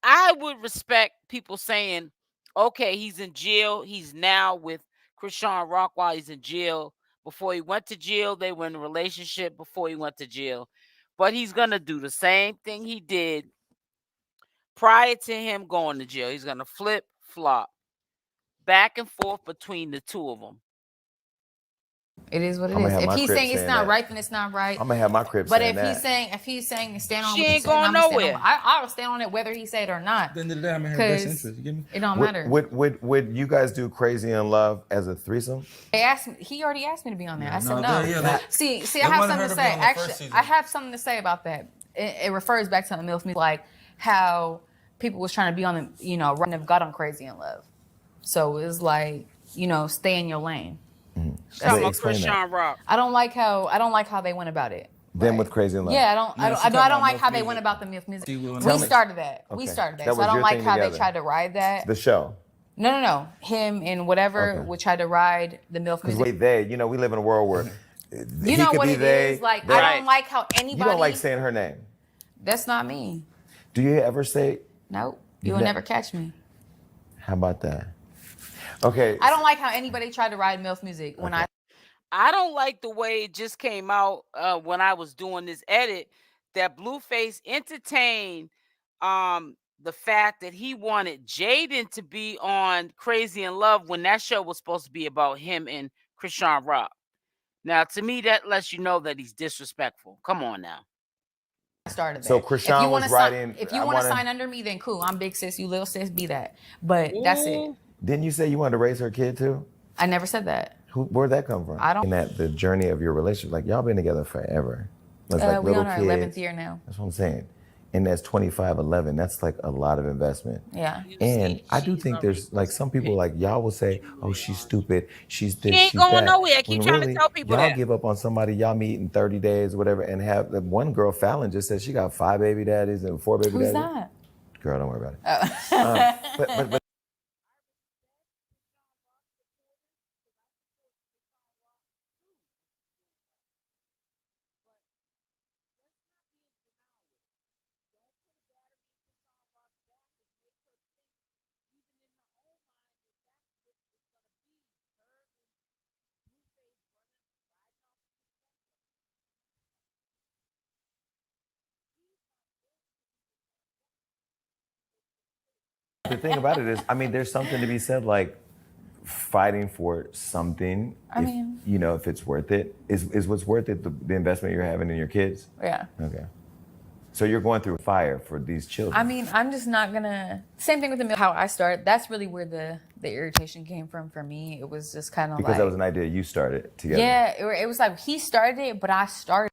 I would respect people saying, okay, he's in jail. He's now with Chrisean Rock while he's in jail. Before he went to jail, they were in a relationship before he went to jail. But he's going to do the same thing he did prior to him going to jail. He's going to flip, flop, back and forth between the two of them. It is what it I'm gonna is. have If my he's crib saying it's saying not that. right, then it's not right. I'm gonna have my crib But saying if that. he's saying stand on She what ain't he's saying, going I'm gonna stand nowhere. on. I'll stand on it whether he say it or not. At the end of the day, I'm in her best interest. You get me? It don't matter. Would you guys do Crazy in Love as a threesome? They asked me. He already asked me to be on there. I said No, no. they See, they I have wanted something her to to be say. on the first Actually, season. I have something to say about that. It refers back to the MILF music, like how people was trying to be on the, right, have got on Crazy in Love. So it's like, stay in your lane. Talking about Explain that. Chrisean Rock. I don't like how they went about it. Them with Crazy in Love. Yeah, I don't she talking like about how MILF they went music. about the MILF music. She will We not. started that. Okay. We started that. That So was I don't your like thing how together. they tried to ride that. The show. No. Him and whatever Okay. would try to ride the MILF Because music. we live in a world where You know what it is? Like, I don't like how anybody. You don't like saying her name. That's not me. Do you ever say? Nope. You will never catch me. How about that? Okay. I don't like how anybody tried to ride MILF music when I don't like the way it just came out when I was doing this edit that Blueface entertained the fact that he wanted Jaidyn to be on Crazy in Love when that show was supposed to be about him and Chrisean Rock. Now, to me, that lets you know that he's disrespectful. Come on now. started that. So Chrisean was writing. If you want to sign under me, then cool. I'm big sis. You little sis. Be that. But that's it. Didn't you say you wanted to raise her kid too? I never said that. Where'd that come from? I don't. In that the journey of your relationship, like y'all been together forever. It's like We little on our kids. 11th year now. That's what I'm saying. And that's 25-11. That's like a lot of investment. Yeah. And I do think there's like some people like y'all will say, "Oh, she's stupid. She's this. She ain't she's going that." nowhere. I keep When trying to really, tell people y'all that. give up on somebody y'all meet in 30 days or whatever, and have the one girl, Fallon, just said she got 5 baby daddies and 4 baby Who's daddies. that? Girl, don't worry about it. But the thing about it is, I mean, there's something to be said like fighting for something. If it's worth it, is what's worth it the investment you're having in your kids? Yeah. Okay. So you're going through fire for these children. I mean, I'm just not gonna. Same thing with how I started. That's really where the irritation came from for me. It was just kind of because like, that was an idea you started together. yeah, it was like he started it, but I started.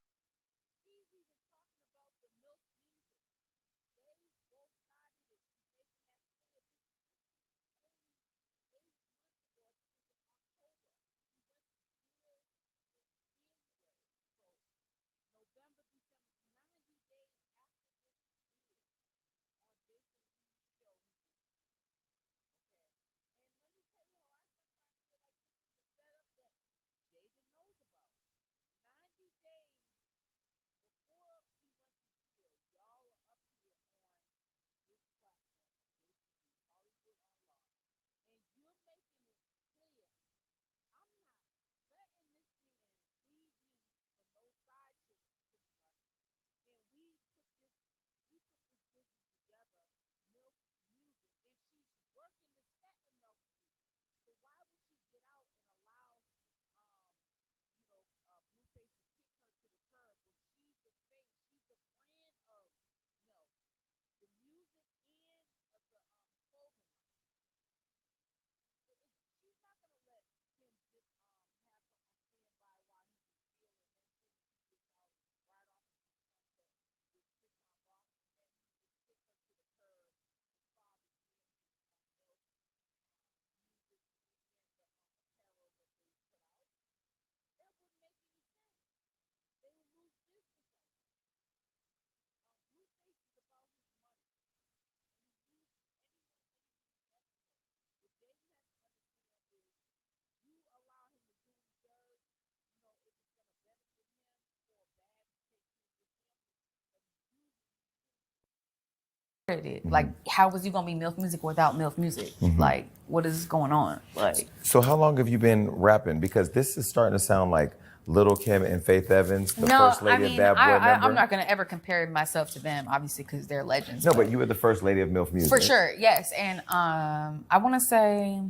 it. Like, how was you gonna be MILF music without MILF music? Like, what is going on? Like, So how long have you been rapping? Because this is starting to sound like Little Kim and Faith Evans, the first lady of Bad Boy Number. I'm not gonna ever compare myself to them, obviously, because they're legends. No, but you were the first lady of MILF music. For sure, yes. And I want to say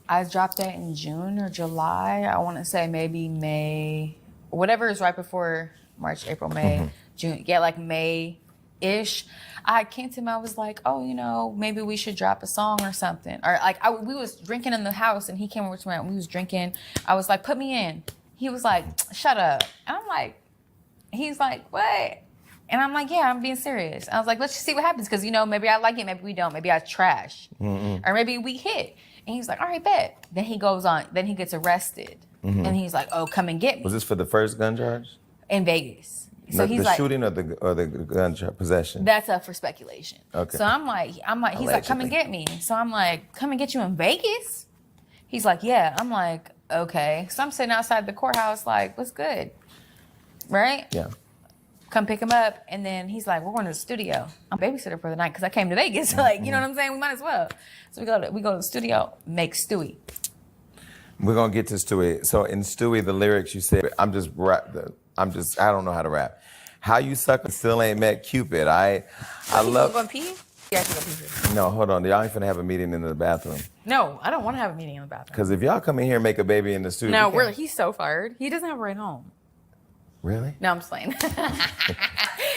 I dropped that in June or July. I want to say maybe May, whatever is right before March, April, May, June. Yeah, like May-ish. I came to him, I was like, oh, you know, maybe we should drop a song or something. Or like, we was drinking in the house and he came over to me and we was drinking. I was like, put me in. He was like, shut up. And I'm like, he's like, what? And I'm like, yeah, I'm being serious. I was like, let's just see what happens. Because, you know, maybe I like it, maybe we don't. Maybe I trash. Or maybe we hit. And he's like, all right, bet. Then he goes on. Then he gets arrested. And he's like, oh, come and get me. Was this for the first gun charge? In Vegas. So he's the like, shooting or the gun charge possession? That's up for speculation. Okay. So I'm like, he's like, come and get me. So I'm like, come and get you in Vegas? He's like, yeah. I'm like, okay. So I'm sitting outside the courthouse like, what's good? Right? Yeah. Come pick him up. And then he's like, we're going to the studio. I'm a babysitter for the night because I came to Vegas. Like, you know what I'm saying? We might as well. So we go to the studio, make Stewie. We're gonna get to Stewie. So in Stewie, the lyrics you said, I don't know how to rap. How you suck and still ain't met Cupid. I love. You going to pee? Yeah, I can go pee. No, hold on. Y'all ain't finna have a meeting in the bathroom. No, I don't want to have a meeting in the bathroom. Because if y'all come in here and make a baby in the studio. No, he's so fired. He doesn't have a ride home. Really? No, I'm just playing.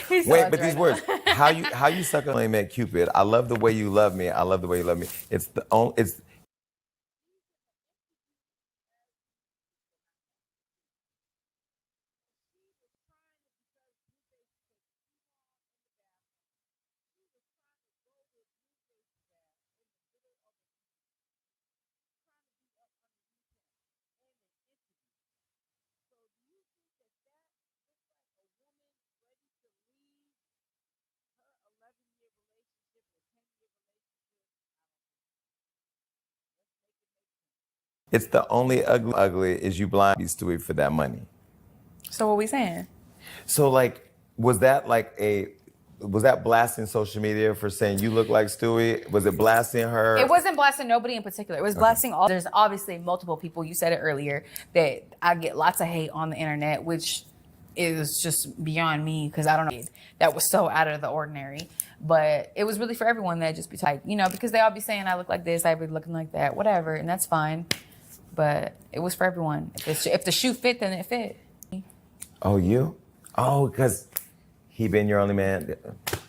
Wait, but these words, how you suck and ain't met Cupid. I love the way you love me. I love the way you love me. It's the only ugly is you blind Stewie for that money. So what we saying? So like, was that blasting social media for saying you look like Stewie? Was it blasting her? It wasn't blasting nobody in particular. It was blasting all. There's obviously multiple people. You said it earlier that I get lots of hate on the internet, which is just beyond me because I don't know. That was so out of the ordinary. But it was really for everyone that just be like, you know, because they all be saying I look like this, I be looking like that, whatever, and that's fine. But it was for everyone. If the shoe fit, then it fit. Oh, you? Oh, because he been your only man.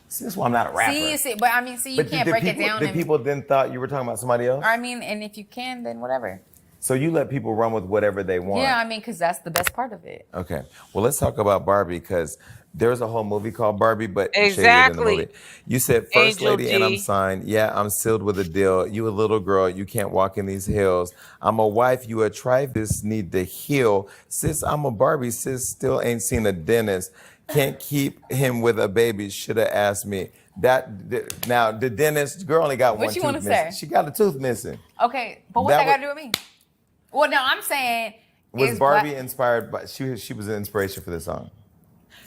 See, this is why I'm not a rapper. But I mean, you can't break it down. The people then thought you were talking about somebody else? I mean, and if you can, then whatever. So you let people run with whatever they want. Yeah, I mean, because that's the best part of it. Okay. Well, let's talk about Barbie because there's a whole movie called Barbie, but exactly. In the movie. You said first Angel lady D. and I'm signed. Yeah, I'm sealed with a deal. You a little girl, you can't walk in these hills. I'm a wife, you a tribe. This need to heal. Sis, I'm a Barbie. Sis still ain't seen a dentist. Can't keep him with a baby. Should have asked me. Now the dentist girl only got one tooth missing. Say? She got a tooth missing. Okay, but what that got to do with me? Well, no, I'm saying was Barbie inspired by? She was an inspiration for this song.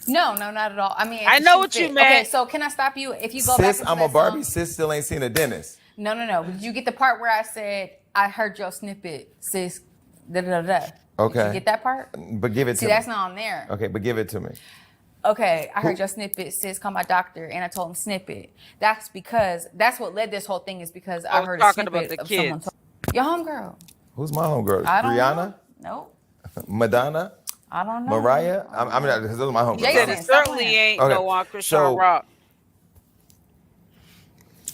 No, not at all. I mean, I know what you meant. Okay, so can I stop you? If you go back Sis, into I'm that a Barbie. song, Sis still ain't seen a dentist. No. Did you get the part where I said I heard your snippet, sis? Da da da. Okay. Did you get that part? But give it to me. See, that's not on there. Okay, but give it to me. Okay, I heard your snippet, sis, call my doctor, and I told him snippet. That's because that's what led this whole thing is because I heard a snippet about the of kids. someone. Your homegirl. Who's my homegirl? I don't Rihanna? know. Nope. Madonna? I don't know. Mariah? I mean, because those are my homegirls. He said it certainly ain't no on Chrisean Rock.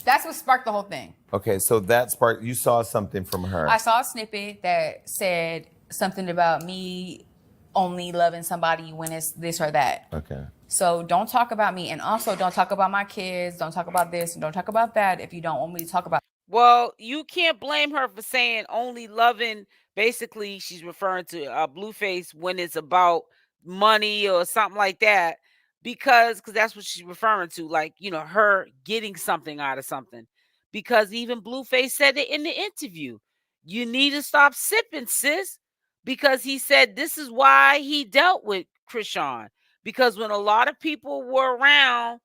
That's what sparked the whole thing. Okay, so that sparked, you saw something from her. I saw a snippet that said something about me only loving somebody when it's this or that. Okay. So don't talk about me, and also don't talk about my kids, don't talk about this, and don't talk about that if you don't want me to talk about. Well, you can't blame her for saying only loving. Basically, she's referring to Blueface when it's about money or something like that, because that's what she's referring to, like, you know, her getting something out of something. Because even Blueface said it in the interview. You need to stop sipping, sis, because he said this is why he dealt with Chrisean. Because when a lot of people were around,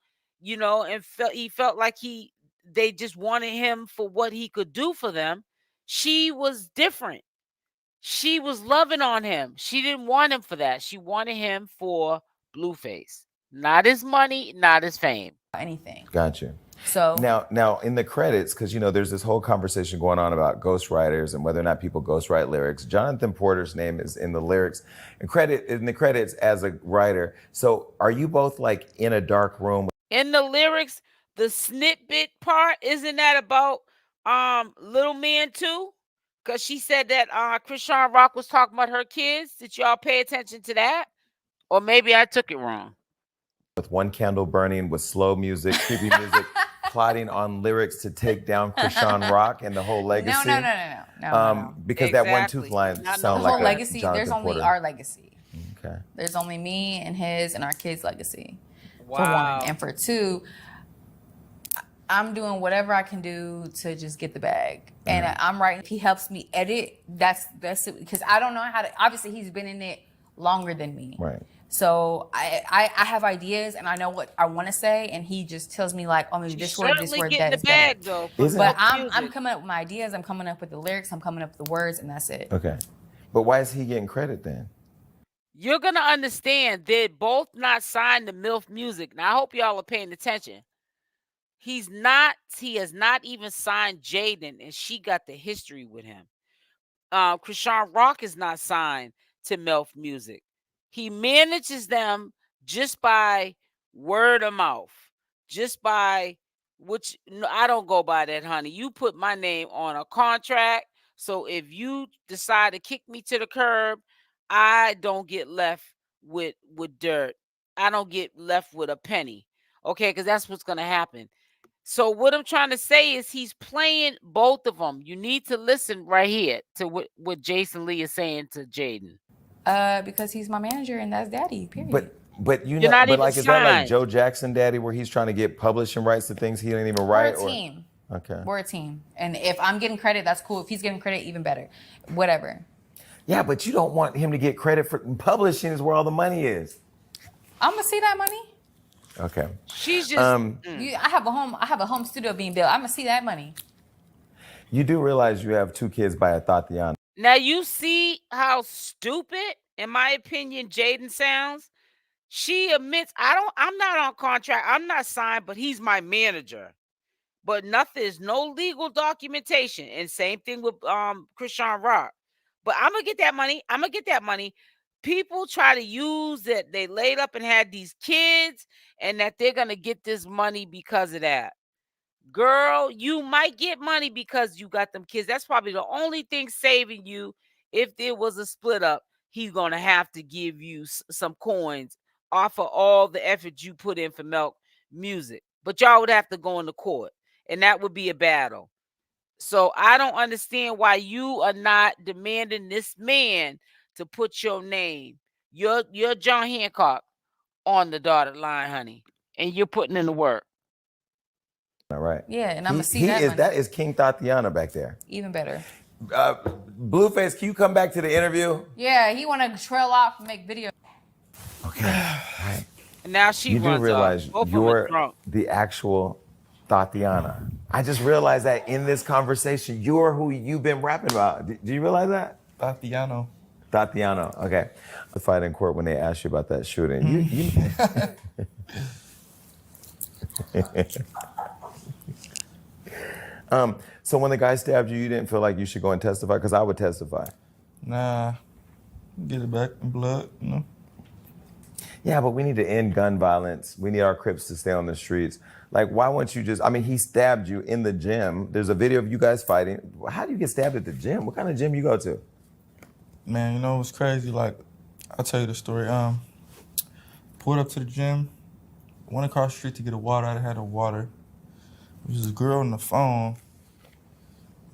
and he felt like they just wanted him for what he could do for them. She was different. She was loving on him. She didn't want him for that. She wanted him for Blueface. Not his money, not his fame. Anything. Gotcha. So now in the credits, because there's this whole conversation going on about ghostwriters and whether or not people ghostwrite lyrics. Jonathan Porter's name is in the lyrics and in the credits as a writer. So are you both like in a dark room? In the lyrics, the snippet part, isn't that about Little Man too? Because she said that Chrisean Rock was talking about her kids. Did y'all pay attention to that? Or maybe I took it wrong. With one candle burning, with slow music, creepy music, plotting on lyrics to take down Chrisean Rock and the whole legacy. No. Because Exactly. that one tooth line Not sound The like whole a legacy, Jonathan there's only Porter. our legacy. Okay. There's only me and his and our kids' legacy. Wow. For one. And for two, I'm doing whatever I can do to just get the bag. And I'm writing. If he helps me edit, that's it. Because I don't know how to, obviously he's been in it longer than me. Right. So I have ideas and I know what I want to say, and he just tells me like, oh, maybe this word, that getting is the bag better. though. But I'm coming up with my ideas. I'm coming up with the lyrics. I'm coming up with the words, and that's it. Okay. But why is he getting credit then? You're gonna understand they're both not signed to MILF Music. Now I hope y'all are paying attention. He has not even signed Jaidyn, and she got the history with him. Chrisean Rock is not signed to MILF Music. He manages them just by word of mouth, just by which I don't go by that, honey. You put my name on a contract, so if you decide to kick me to the curb, I don't get left with dirt. I don't get left with a penny, okay? Because that's what's gonna happen. So what I'm trying to say is he's playing both of them. You need to listen right here to what Jason Lee is saying to Jaidyn. Because he's my manager and that's daddy, period. But You're not even is that like signed. Joe Jackson daddy where he's trying to get publishing rights to things he didn't even write? We're a team. Okay. We're a team. And if I'm getting credit, that's cool. If he's getting credit, even better. Whatever. Yeah, but you don't want him to get credit for publishing is where all the money is. I'm gonna see that money. Okay. She's just I have a home studio being built. I'm gonna see that money. You do realize you have 2 kids by a Tatiana. Now you see how stupid, in my opinion, Jaidyn sounds. She admits I'm not on contract. I'm not signed, but he's my manager. But there's no legal documentation. And same thing with Chrisean Rock. But I'm gonna get that money. People try to use that they laid up and had these kids and that they're gonna get this money because of that. Girl, you might get money because you got them kids. That's probably the only thing saving you. If there was a split up, he's gonna have to give you some coins off of all the effort you put in for MILF Music. But y'all would have to go into court, and that would be a battle. So I don't understand why you are not demanding this man to put your name, your John Hancock, on the dotted line, honey, and you're putting in the work. All right. Yeah, and I'm gonna see that money. That is King Tatiana back there. Even better. Blueface, can you come back to the interview? Yeah, he wanna trail off and make videos. Okay. All right. And now she You do runs realize off. Both of them are you're drunk. the actual Tatiana. I just realized that in this conversation, you're who you've been rapping about. Do you realize that? Tatiano. Tatiana. Okay. The fight in court when they asked you about that shooting. So when the guy stabbed you, you didn't feel like you should go and testify? Because I would testify. Nah, get it back in blood, you know? Yeah, but we need to end gun violence. We need our Crips to stay on the streets. Like, why won't you he stabbed you in the gym. There's a video of you guys fighting. How do you get stabbed at the gym? What kind of gym you go to? Man, you know, it's crazy. Like, I'll tell you the story. Pulled up to the gym, went across the street to get a water. I had a water. There was this girl on the phone.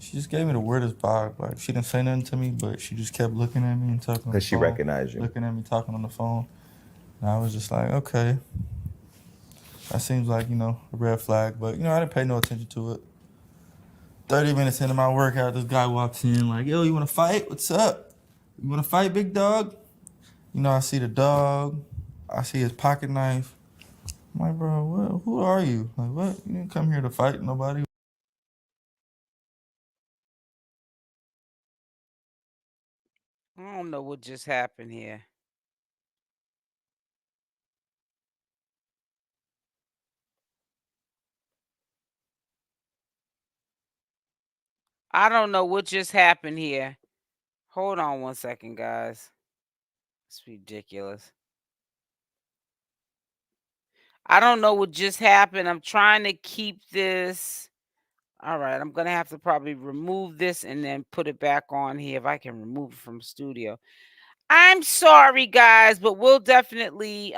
She just gave me the weirdest vibe. Like, she didn't say nothing to me, but she just kept looking at me and talking on the phone. Because she recognized you. Looking at me, talking on the phone. And I was just like, okay. That seems like, a red flag. But, I didn't pay no attention to it. 30 minutes into my workout, this guy walks in like, yo, you want to fight? What's up? You want to fight, big dog? I see the dog. I see his pocket knife. I'm like, bro, who are you? Like, what? You didn't come here to fight nobody. I don't know what just happened here. I don't know what just happened here. Hold on one second, guys. It's ridiculous. I don't know what just happened. I'm trying to keep this. All right, I'm gonna have to probably remove this and then put it back on here if I can remove it from studio. I'm sorry, guys, but we'll definitely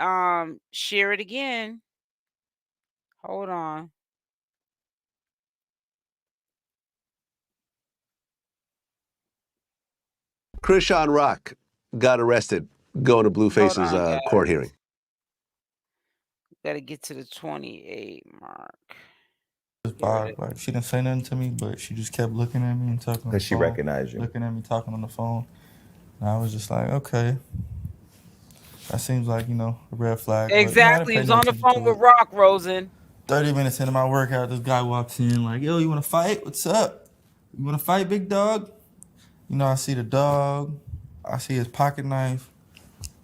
share it again. Hold on. Chrisean Rock got arrested going to Blueface's on, court guys. hearing. Gotta get to the 28 mark. Like, she didn't say nothing to me, but she just kept looking at me and talking on the phone. Because she recognized you. Looking at me talking on the phone. And I was just like, okay. That seems like, a red flag. Exactly. He was on the phone with Rock, Rosen. 30 minutes into my workout, this guy walks in like, yo, you want to fight? What's up? You want to fight, big dog? I see the dog. I see his pocket knife.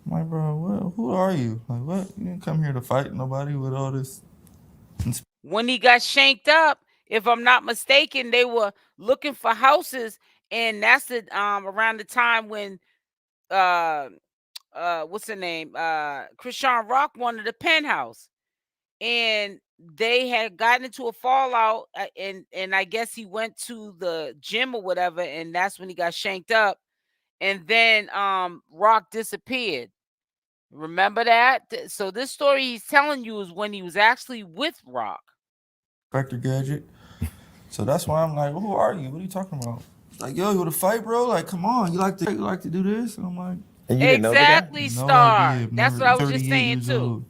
I'm like, bro, who are you? Like, what? You didn't come here to fight nobody with all this. When he got shanked up, if I'm not mistaken, they were looking for houses, and that's the around the time when what's the name? Chrisean Rock wanted a penthouse, and they had gotten into a fallout, and I guess he went to the gym or whatever, and that's when he got shanked up, and then Rock disappeared. Remember that? So this story he's telling you is when he was actually with Rock. Inspector Gadget. So that's why I'm like, well, who are you? What are you talking about? Like, yo, you want to fight, bro? Like, come on, you like to do this? And I'm like, and you didn't know the guy? Exactly, Star. That's what I was just saying too.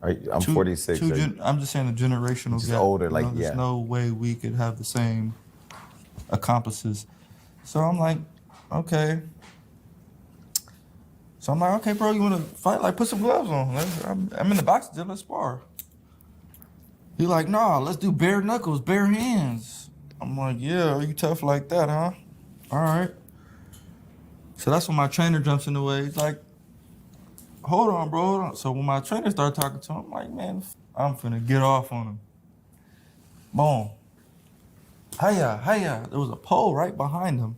I'm 46. I'm just saying a generational just gap. older, like, yeah. There's no way we could have the same accomplices. So I'm like, okay. So I'm like, okay, bro, you want to fight? Like, put some gloves on. I'm in the boxing gym, let's spar. He like, nah, let's do bare knuckles, bare hands. I'm like, yeah, are you tough like that, huh? All right. So that's when my trainer jumps in the way. He's like, hold on, bro, hold on. So when my trainer started talking to him, I'm like, man, I'm finna get off on him. Boom. Hiya. There was a pole right behind him.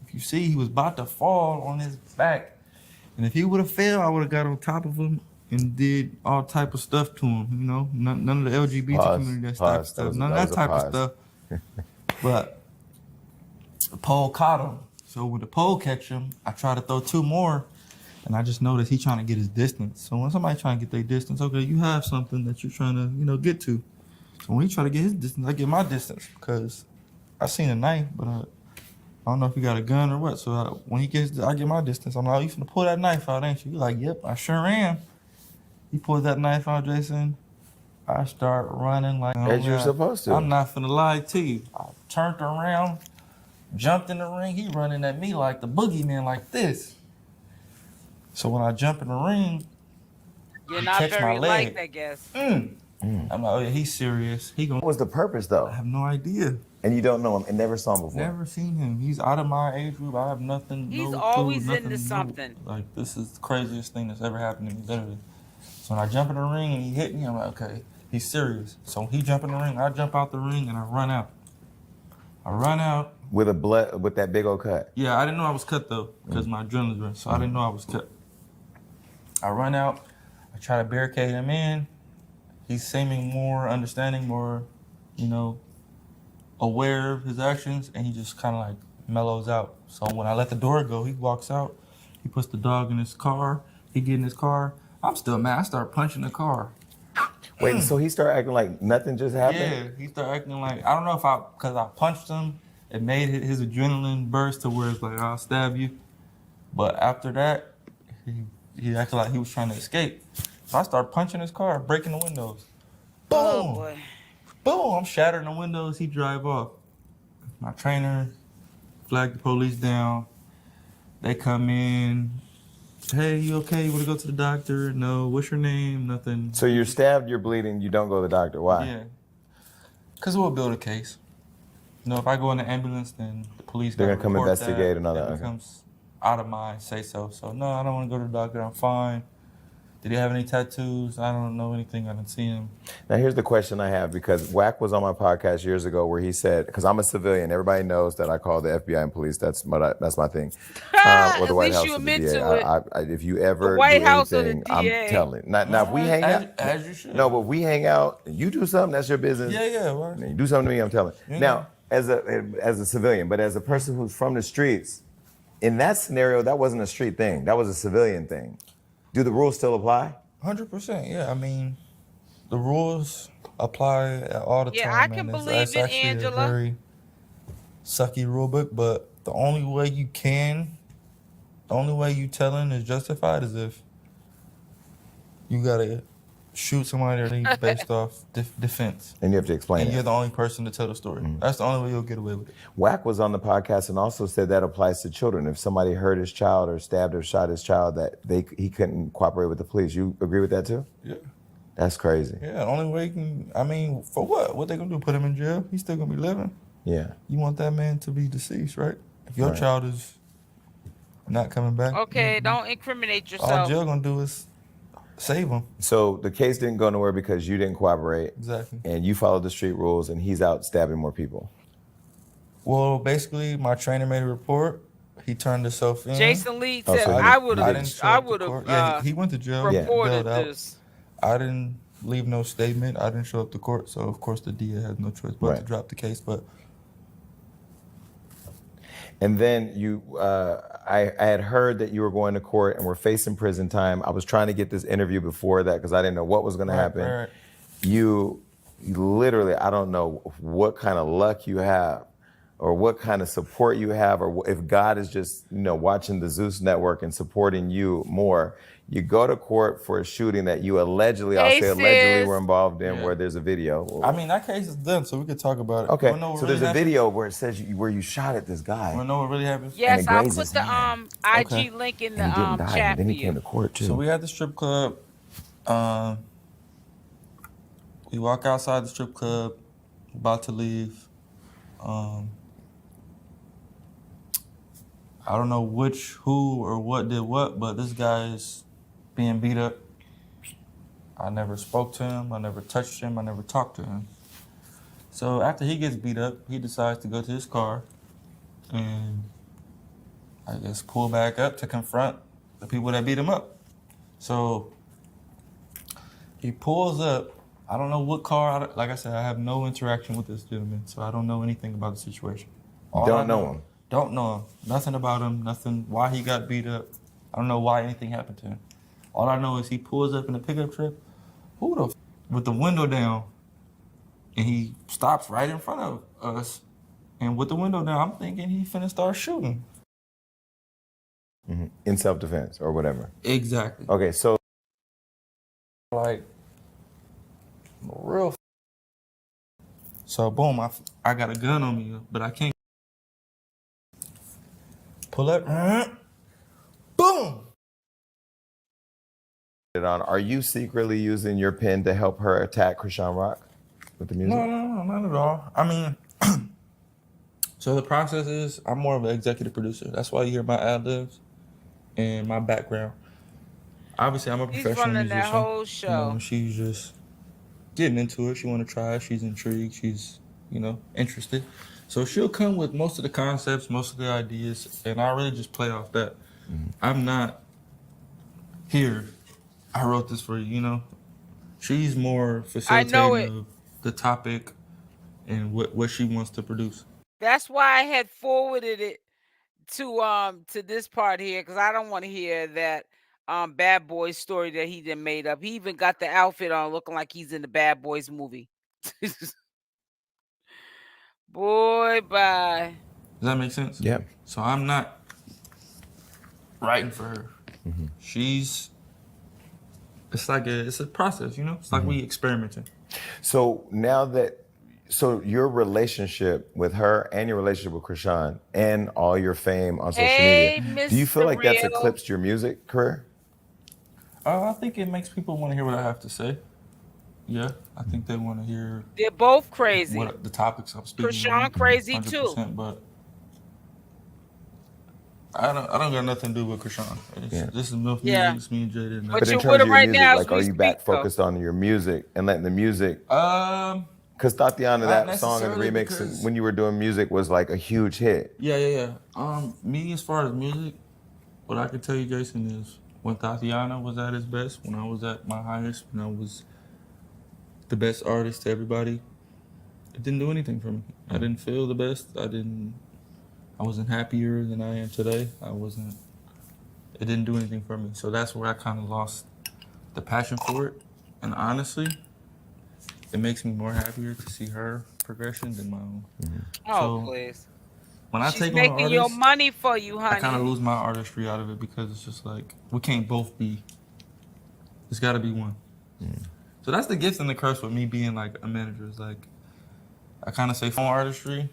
If you see, he was about to fall on his back. And if he would have fell, I would have got on top of him and did all type of stuff to him, None of the LGBT community, that type of stuff. None of that type of stuff. But the pole caught him. So when the pole catch him, I try to throw two more, and I just noticed he's trying to get his distance. So when somebody trying to get their distance, okay, you have something that you're trying to, get to. So when he try to get his distance, I get my distance because I seen a knife, but I don't know if he got a gun or what. So when he gets, I get my distance. I'm like, you finna pull that knife out, ain't you? He's like, yep, I sure am. He pulls that knife out, Jason. I start running like, as you're supposed to. I'm not finna lie to you. I turned around, jumped in the ring. He running at me like the boogeyman, like this. So when I jump in the ring, you're not very liked, I guess. I'm like, oh yeah, he's serious. What was the purpose though? I have no idea. And you don't know him and never saw him before? Never seen him. He's out of my age group. I have nothing. He's no always clue, into something. Like, this is the craziest thing that's ever happened to me, literally. So when I jump in the ring and he hit me, I'm like, okay, he's serious. So he jump in the ring, I jump out the ring, and I run out. With that big old cut? Yeah, I didn't know I was cut, though, because my adrenaline's running, so I didn't know I was cut. I run out. I try to barricade him in. He's seeming more understanding, more, aware of his actions, and he just kind of like mellows out. So when I let the door go, he walks out. He puts the dog in his car. He get in his car. I'm still mad. I start punching the car. Wait, so he started acting like nothing just happened? Yeah, he started acting like, I don't know if because I punched him, it made his adrenaline burst to where it's like, I'll stab you. But after that, he acted like he was trying to escape. So I started punching his car, breaking the windows. Boom! Oh, boy. Boom! I'm shattering the windows. He drive off. My trainer flagged the police down. They come in. Hey, you okay? You want to go to the doctor? No. What's your name? Nothing. So you're stabbed, you're bleeding, you don't go to the doctor. Why? Yeah. Because we'll build a case. You know, if I go in the ambulance, then the police They're gotta gonna come report investigate and all that, It okay. becomes out of my say-so. So, no, I don't want to go to the doctor. I'm fine. Did he have any tattoos? I don't know anything. I didn't see him. Now here's the question I have, because Wack was on my podcast years ago where he said, because I'm a civilian, everybody knows that I call the FBI and police. That's my thing. Or the At White least House you or the admit DA. to it. If you ever White do House or the anything, I'm DA. telling. Now if we hang out, As you should. no, but we hang out, and you do something, that's your business. Yeah. Right. You do something to me, I'm telling. Now, as a civilian, but as a person who's from the streets, in that scenario, that wasn't a street thing. That was a civilian thing. Do the rules still apply? 100%. Yeah. I mean, the rules apply all the Yeah, time. I man. can It's believe it, actually Angela. a very sucky rule book, but the only way you telling is justified is if you gotta shoot somebody or leave based off defense. And you have to explain And it. you're the only person to tell the story. That's the only way you'll get away with it. Wack was on the podcast and also said that applies to children. If somebody hurt his child or stabbed or shot his child, that he couldn't cooperate with the police. You agree with that too? Yeah. That's crazy. Yeah, the only way you can, I mean, for what? What they gonna do, put him in jail? He's still gonna be living. Yeah. You want that man to be deceased, right? If your Right. child is not coming back. Okay, don't incriminate All yourself. jail gonna do is save him. So the case didn't go nowhere because you didn't cooperate Exactly. and you followed the street rules and he's out stabbing more people. Well, basically, my trainer made a report. He turned himself in. Jason Lee Oh, said so I he- would he have. didn't show I up to would court. have Yeah, he went to jail. reported bailed out. this. I didn't leave no statement. I didn't show up to court, so of course the DA has no choice but to Right. drop the case. But And then I had heard that you were going to court and were facing prison time. I was trying to get this interview before that because I didn't know what was going to happen. Right. You literally, I don't know what kind of luck you have or what kind of support you have, or if God is just, watching the Zeus Network and supporting you more. You go to court for a shooting that you allegedly, I'll say allegedly, were involved in, where there's a video. I mean, that case is done, so we could talk about it. Okay, Wanna know what so really there's a happened? video where it says where you shot at this guy. Wanna know what really happened? Yes, it I'll grazed put his the hand. IG Okay. link in And he didn't the die. chat And then for he came to you. court too. So we had the strip club. We walk outside the strip club, about to leave. I don't know who or what did what, but this guy is being beat up. I never spoke to him. I never touched him. I never talked to him. So after he gets beat up, he decides to go to his car and I guess pull back up to confront the people that beat him up. So he pulls up. I don't know what car. Like I said, I have no interaction with this gentleman, so I don't know anything about the situation. All Don't I know him. Don't know him. Nothing about him. Nothing. Why he got beat up. I don't know why anything happened to him. All I know is he pulls up in a pickup truck. With the window down, and he stops right in front of us. And with the window down, I'm thinking he finna start shooting. Mm-hmm. In self-defense or whatever. Exactly. Okay, so Like, real. So boom, I got a gun on me, but I can't. Pull up. Boom. are you secretly using your pen to help her attack Chrisean Rock with the music? No, not at all. I mean, so the process is I'm more of an executive producer. That's why you hear my ad-libs and my background. Obviously, I'm a He's professional running musician. that whole show. She's just getting into it. She want to try it. She's intrigued. She's, interested. So she'll come with most of the concepts, most of the ideas, and I really just play off that. Mm-hmm. I'm not here. I wrote this for you, She's more facilitating of the topic and what she wants to produce. That's why I had forwarded it to this part here, because I don't want to hear that Bad Boys story that he done made up. He even got the outfit on looking like he's in the Bad Boys movie. Boy, bye. Does that make sense? Yeah. So I'm not writing for her. Mm-hmm. It's a process, It's like we experimenting. So now that, So your relationship with her and your relationship with Chrisean and all your fame on social media, do you feel like that's eclipsed your music career? I think it makes people want to hear what I have to say. Yeah, I think they want to hear. They're both crazy. What the topics I'm speaking Chrisean on. crazy too. But I don't got nothing to do with Chrisean. This is Milf Music. It's me and Jaidyn. But in you're terms with of her your right music, now. like, are you back focused on your music and letting the music? Because Tatiana, that song and the remix, and when you were doing music, was like a huge hit. Yeah. Me, as far as music, what I can tell you, Jason, is when Tatiana was at his best, when I was at my highest, when I was the best artist to everybody, it didn't do anything for me. I didn't feel the best. I wasn't happier than I am today. It didn't do anything for me. So that's where I kind of lost the passion for it. And honestly, it makes me more happier to see her progression than my own. Oh, please. When I She's take making on an your artist, money for you, honey. I kind of lose my artistry out of it because it's just like, we can't both be. It's got to be one. So that's the gift and the curse with me being like a manager. Is like, I kind of say phone artistry,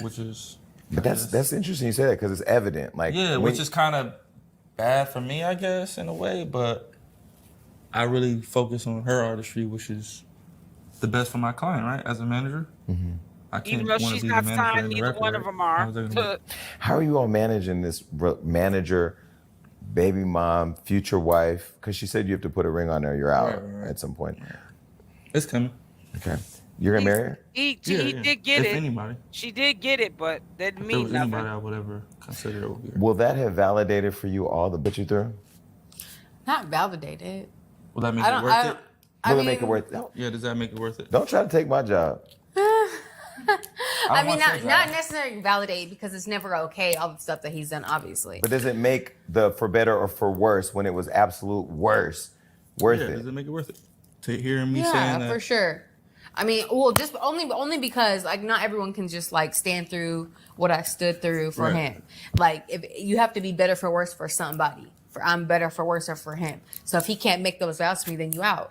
which is. But that's interesting you say that because it's evident. Like, which is kind of bad for me, I guess, in a way. But I really focus on her artistry, which is the best for my client, right? As a manager, I can't. Even though she's not signed, neither one of them are. How are you all managing this manager, baby mom, future wife? Because she said you have to put a ring on her. You're out at some point. It's coming. Okay. You're gonna marry her? He did get it. Anybody. She did get it, but that didn't mean nothing. Anybody I would ever consider it would be her. Will that have validated for you all the bit you through? Not validated. Will that make it worth it? Will it make it worth it? Yeah, does that make it worth it? Don't try to take my job. I mean, not necessarily validate because it's never okay, all the stuff that he's done, obviously. But does it make the for better or for worse when it was absolute worse worth it? Does it make it worth it? To hear me saying that? Yeah, for sure. I mean, well, just only because like not everyone can just like stand through what I stood through for him. Like if you have to be better for worse for somebody. I'm better for worse or for him. So if he can't make those vows to me, then you out.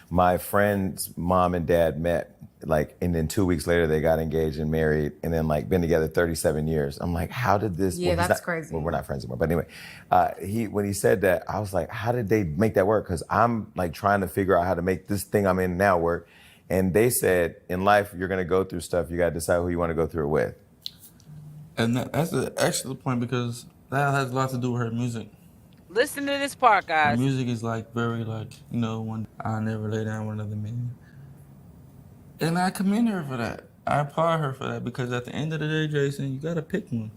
My friend's mom and dad met like, and then 2 weeks later they got engaged and married, and then like been together 37 years. I'm like, how did this? Yeah, that's crazy. Well, we're not friends anymore. But anyway, when he said that, I was like, how did they make that work? Because I'm like trying to figure out how to make this thing I'm in now work. And they said, in life, you're going to go through stuff. You got to decide who you want to go through it with. And that's an excellent point because that has a lot to do with her music. Listen to this part, guys. Her music is like very like, when I never lay down with another man. And I commend her for that. I applaud her for that because at the end of the day, Jason, you got to pick one.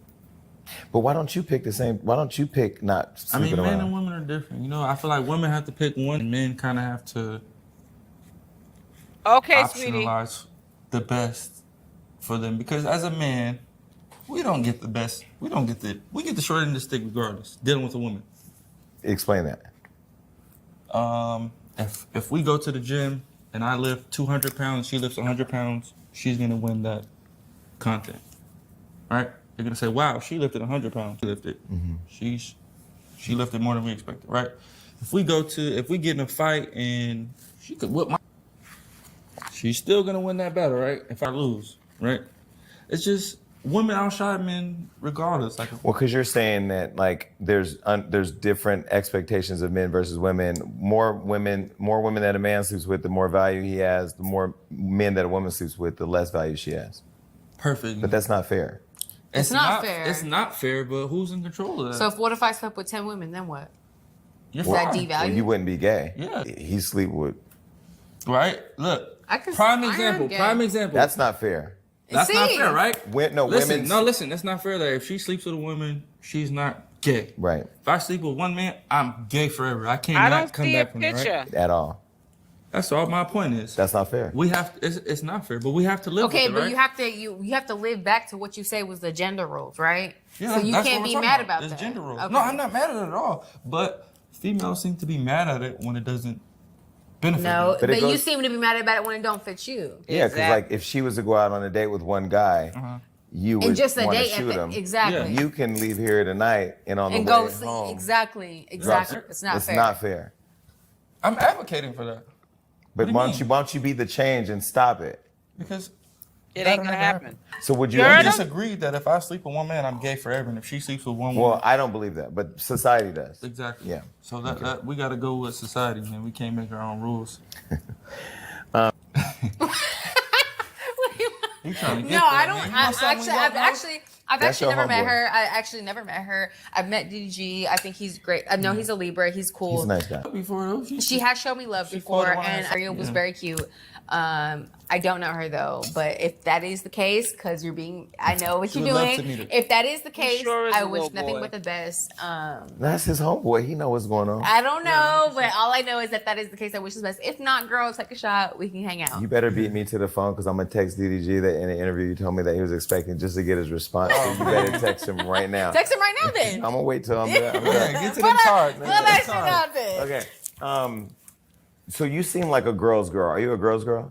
But why don't you pick the same? Why don't you pick not sleeping around? Men and women are different. I feel like women have to pick one and men kind of have to optionalize the best for them. Because as a man, we don't get the best. We get the short end of the stick regardless, dealing with a woman. Explain that. If we go to the gym and I lift 200 pounds, she lifts 100 pounds, she's going to win that content. All right? They're going to say, wow, she lifted 100 pounds. She lifted. Mm-hmm. She lifted more than we expected, right? If we get in a fight and she could whip my... She's still going to win that battle, right? If I lose, right? It's just... Women outshine men regardless. Well, because you're saying that like there's different expectations of men versus women. More women that a man sleeps with, the more value he has. The more men that a woman sleeps with, the less value she has. Perfect. But that's not fair. It's not fair. It's not fair, but who's in control of that? So what if I slept with 10 women, then what? Is that devalued? Well, you wouldn't be gay. Yeah. He sleep with... Right? Look. Prime example. That's not fair. That's not fair, right? Listen, that's not fair that if she sleeps with a woman, she's not gay. Right. If I sleep with one man, I'm gay forever. I cannot come back from it, right? At all. That's all my point is. That's not fair. It's not fair, but we have to live with it, but right? you have to live back to what you say was the gender roles, right? Yeah, so you can't be mad about that. There's gender roles. Okay. No, I'm not mad at it at all. But females seem to be mad at it when it doesn't benefit them. But you seem to be mad about it when it don't fit you. Yeah, because like if she was to go out on a date with one guy, you would want to shoot him. Exactly. You can leave here tonight and on the way home. Exactly. It's not fair. It's not fair. I'm advocating for that. But why don't you be the change and stop it? Because It ain't gonna happen. So would you? You We heard just him? agreed that if I sleep with one man, I'm gay forever, and if she sleeps with one Well, woman, I don't believe that, but society does. exactly. Yeah. So that we got to go with society, man. We can't make our own rules. You trying to get No, that, I don't. man. You want something we I've don't know? That's actually your never met homeboy. her. I actually never met her. I've met DDG. I think he's great. I know he's a Libra. He's cool. He's a nice guy. Before though, She has shown me love She before, quoted one and of her- Ariel was yeah. very cute. I don't know her though, but if that is the case, because you're being, I know what She you're would love to doing. meet her. If that is the case, sure is I a wish little nothing boy. but the best. That's his homeboy. He know what's going on. I don't know, but all I know is that is the case. I wish the best. If not, girl, take a shot. We can hang out. You better beat me to the phone because I'm gonna text DDG that in the interview you told me that he was expecting just to get his response. So you better text him right now. Text him right now, then. I'm gonna wait till I'm done. Yeah, get to them cards. Pull that shit out then. Okay. So you seem like a girl's girl. Are you a girl's girl?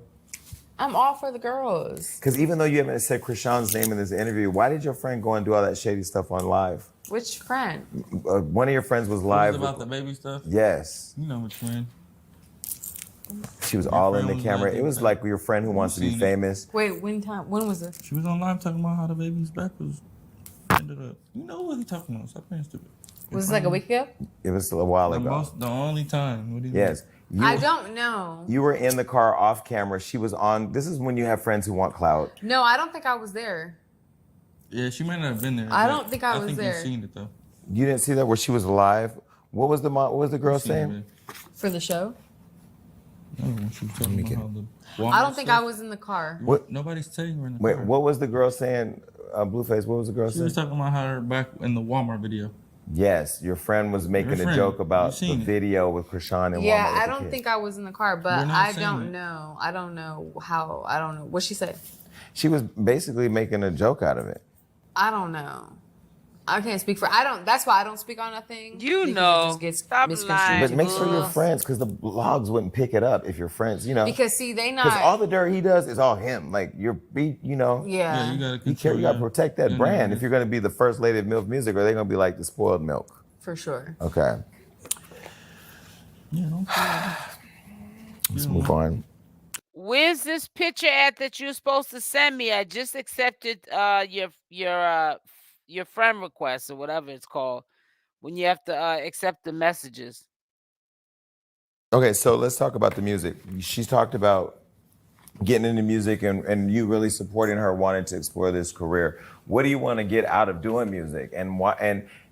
I'm all for the girls. Because even though you haven't said Chrisean's name in this interview, why did your friend go and do all that shady stuff on live? Which friend? One of your friends was What live. was about the baby stuff? Yes. You know which one. She was all in friend the was camera. live. It was like your friend who wants to be seen it. famous. Wait, when was it? She was on live talking about how the baby's back was ended up. You know what he talking about? Stop being stupid. Was this like a week ago? It was a while The, ago. the only time. What do you Yes. You, I don't know. You were in the car off camera. She was on. This is when you have friends who want clout. No, I don't think I was there. Yeah, she might not have been there. I but don't think I was think there. you've seen it though. You didn't see that where she was live. What was the girl You've seen it, saying? man. For the show? No, when she was talking about how the I don't think I stuff. was in the car. What? Nobody's telling her in the Wait, car. what was the girl saying? Blueface. What was the girl She saying? was talking about how her back in the Walmart video. Yes, your friend was making a friend. joke about You seen the it. video with Chrisean and Yeah, Walmart with I the don't kid. think I was in the car, but You're not I saying don't it. know. I don't know how. I don't know. What she said? She was basically making a joke out of it. I don't know. I can't speak for. I don't. That's why I don't speak on nothing. You because know. it just gets Stop misconstrued. lying. But make sure you're Ugh. friends, because the blogs wouldn't pick it up if you're friends. You know, Because see, they because not. all the dirt he does is all him. Like you know. yeah. Yeah, you gotta You control. care. You gotta protect that Yeah, brand. yeah. If you're gonna be the first lady of MILF music, or they're gonna be like the spoiled milk. For sure. Okay, Yeah, don't care. let's move on. Where's this picture at that you're supposed to send me? I just accepted your friend request or whatever it's called when you have to accept the messages. Okay, so let's talk about the music. She's talked about getting into music and you really supporting her wanting to explore this career. What do you want to get out of doing music, and why?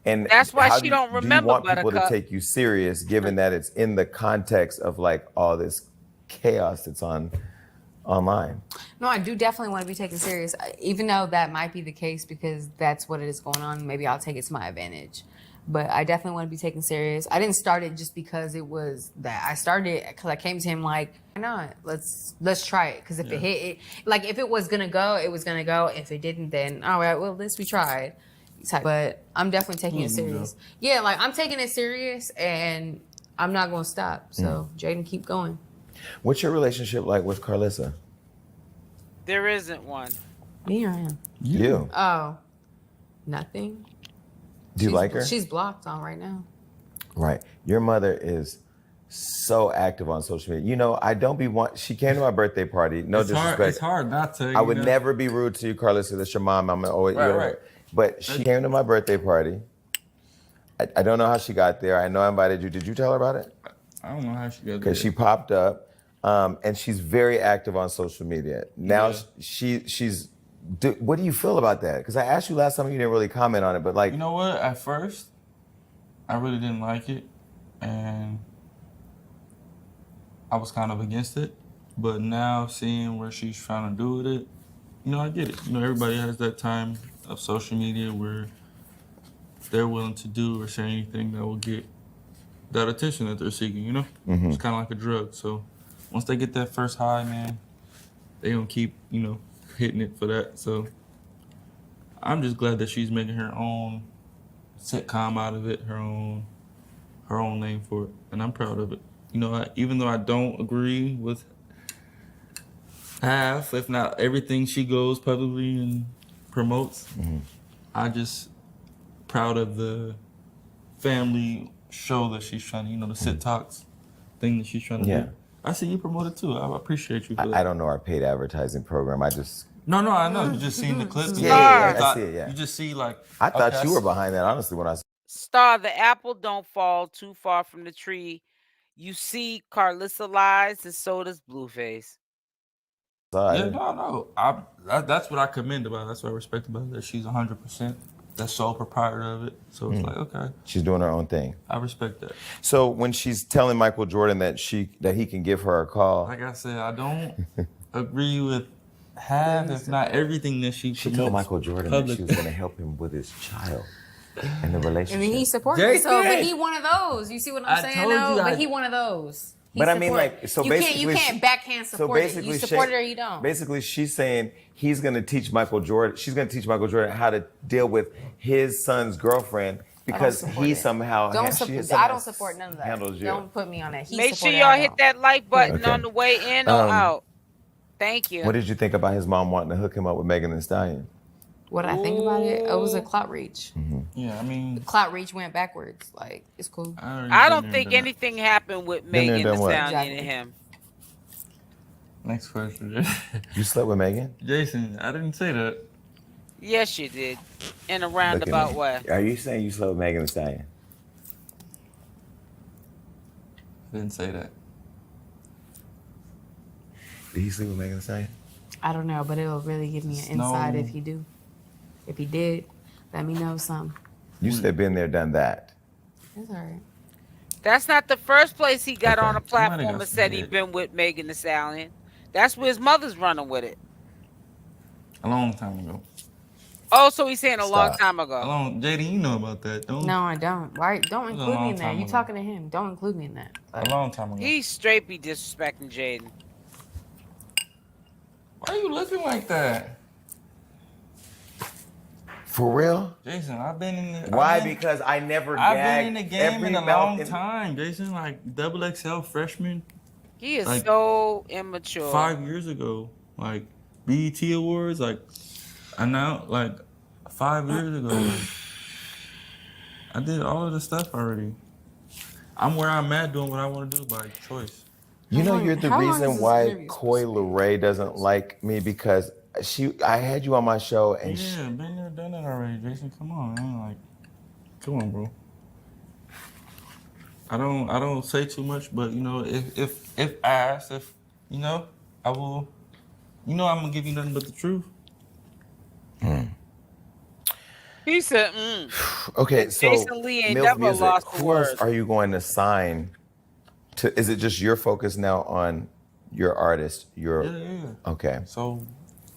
And That's why how she do don't Do you remember, want people to Buttercup. take you serious, given that it's in the context of like all this chaos that's online? No, I do definitely want to be taken serious, even though that might be the case because that's what it is going on. Maybe I'll take it to my advantage. But I definitely want to be taken serious. I didn't start it just because it was that. I started because I came to him like, why not? Let's try it. Because if it hit, like if it was gonna go, it was gonna go. If it didn't, then all right, well, at least we tried. But I'm definitely taking it serious. Yeah, like I'm taking it serious, and I'm not gonna stop. So Jaidyn, keep going. What's your relationship like with Carlissa? There isn't one. Me or him? You. Oh, nothing. Do you like her? She's blocked on right now. Right. Your mother is so active on social media. You know, I don't be she came to my birthday party. No disrespect. It's hard not to. I would never be rude to you, Carlissa. That's your mom. I'm always Right. But she came to my birthday party. I don't know how she got there. I know I invited you. Did you tell her about it? I don't know how she got there. Because she popped up, and she's very active on social media. Now she's. What do you feel about that? Because I asked you last time, you didn't really comment on it, but like, You know what? At first, I really didn't like it, and I was kind of against it. But now, seeing where she's trying to do with it, you know, I get it. You know, everybody has that time of social media where they're willing to do or say anything that will get that attention that they're seeking, you know? It's kind of like a drug. So once they get that first high, man, they gonna keep, you know, hitting it for that. So I'm just glad that she's making her own sitcom out of it, her own name for it, and I'm proud of it. You know, even though I don't agree with half, if not everything she goes publicly and promotes, I just proud of the family show that she's trying to, you know, the sit talks thing that she's trying to do. I see you promote it too. I appreciate you for that. I don't know our paid advertising program. I just No, I know. You just seen the clip. Yeah, I see it. Yeah, You just see like. I thought you were behind that. Honestly, when I Star, the apple don't fall too far from the tree. You see Carlissa lies, and so does Blueface. saw Yeah, it. no. That's what I commend about it. That's what I respect about it. That she's 100%. That's sole proprietor of it. So it's like, okay, She's doing her own thing. I respect that. So when she's telling Michael Jordan that he can give her a call, Like I said, I don't agree with half, if not everything that she told Michael Jordan that she was going to help him with his child and the relationship. I mean, he supported it. So, but he one of those. You see what I'm saying? But he one of those. But I mean, like, so basically, you can't backhand support it. You support it or you don't. Basically, she's saying he's going to teach Michael Jordan. She's going to teach Michael Jordan how to deal with his son's girlfriend because he somehow. I don't support none of that. Don't put me on that. Make sure y'all hit that like button on the way in or out. Thank you. What did you think about his mom wanting to hook him up with Megan Thee Stallion? What I think about it, it was a clout reach. Yeah, I mean, the clout reach went backwards. Like, it's cool. I don't think anything happened with Megan Thee Stallion and him. Next question. You slept with Megan? Jason, I didn't say that. Yes, you did. In a roundabout way. Are you saying you slept with Megan Thee Stallion? I didn't say that. Did he sleep with Megan Thee Stallion? I don't know, but it'll really give me an insight if you do. If he did, let me know something. You said been there, done that. That's all right. That's not the first place he got on a platform and said he'd been with Megan Thee Stallion. That's where his mother's running with it. A long time ago. Oh, so he's saying a long time ago. Jaidyn, you know about that, don't you? No, I don't. Why? Don't include me in that. You talking to him. Don't include me in that. Like, a long time ago. He straight be disrespecting Jaidyn. Why are you looking like that? For real? Jason, I've been in the... Why? Because I never I've been in the game in a long time, Jason. Like, XXL freshman. He is like, so immature. 5 years ago. Like, BET Awards, like, I know, like, 5 years ago. I did all of the stuff already. I'm where I'm at doing what I want to do by choice. You know, you're the reason why Coi Leray doesn't like me because I had you on my show and been there, done that already, Jason. Come on, man. Like, come on, bro. I don't say too much, but you know, if asked, you know, I will. You know, I'm gonna give you nothing but the truth. He said, Okay, so Jason Lee ain't Milf never Music, lost who else are you going to sign? Is it just your focus now on your artist? Yeah. Okay. So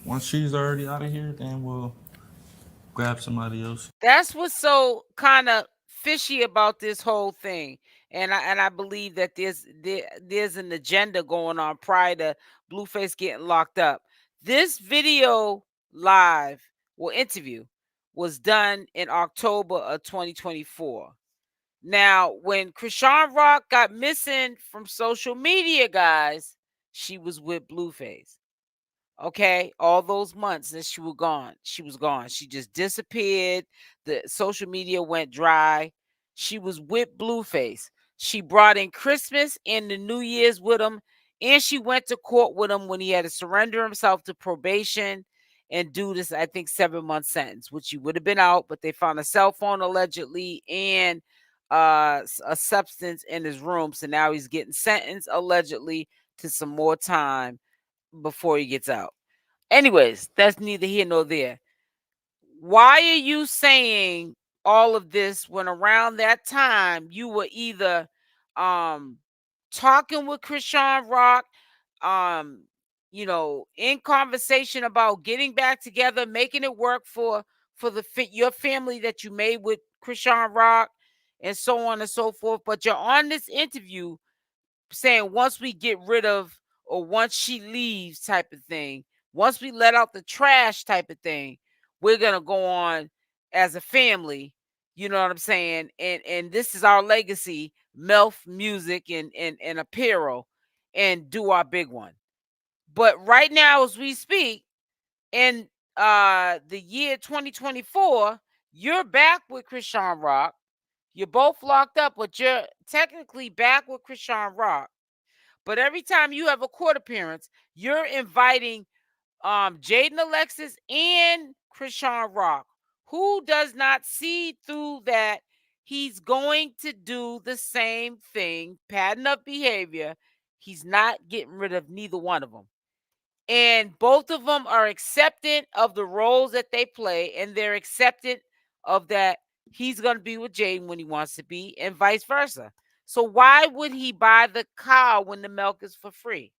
once she's already out of here, then we'll grab somebody else. That's what's so kind of fishy about this whole thing, and I believe that there's an agenda going on prior to Blueface getting locked up. This video live interview was done in October of 2024. Now, when Chrisean Rock got missing from social media, guys, she was with Blueface. Okay, all those months that she was gone. She just disappeared. The social media went dry. She was with Blueface. She brought in Christmas and the New Year's with him, and she went to court with him when he had to surrender himself to probation and do this, I think, 7-month sentence, which he would have been out, but they found a cell phone allegedly and a substance in his room. So now he's getting sentenced allegedly to some more time before he gets out. Anyways, that's neither here nor there. Why are you saying all of this when around that time you were either talking with Chrisean Rock, you know, in conversation about getting back together, making it work for your family that you made with Chrisean Rock, and so on and so forth. But you're on this interview saying once we get rid of, or once she leaves type of thing, once we let out the trash type of thing, we're going to go on as a family. You know what I'm saying? And this is our legacy, Milf Music and apparel, and do our big one. But right now, as we speak, in the year 2024, you're back with Chrisean Rock. You're both locked up, but you're technically back with Chrisean Rock. But every time you have a court appearance, you're inviting Jaidyn, Alexis, and Chrisean Rock. Who does not see through that he's going to do the same thing, pattern of behavior? He's not getting rid of neither one of them. And both of them are acceptant of the roles that they play, and they're acceptant of that he's going to be with Jaidyn when he wants to be, and vice versa. So why would he buy the cow when the milk is for free?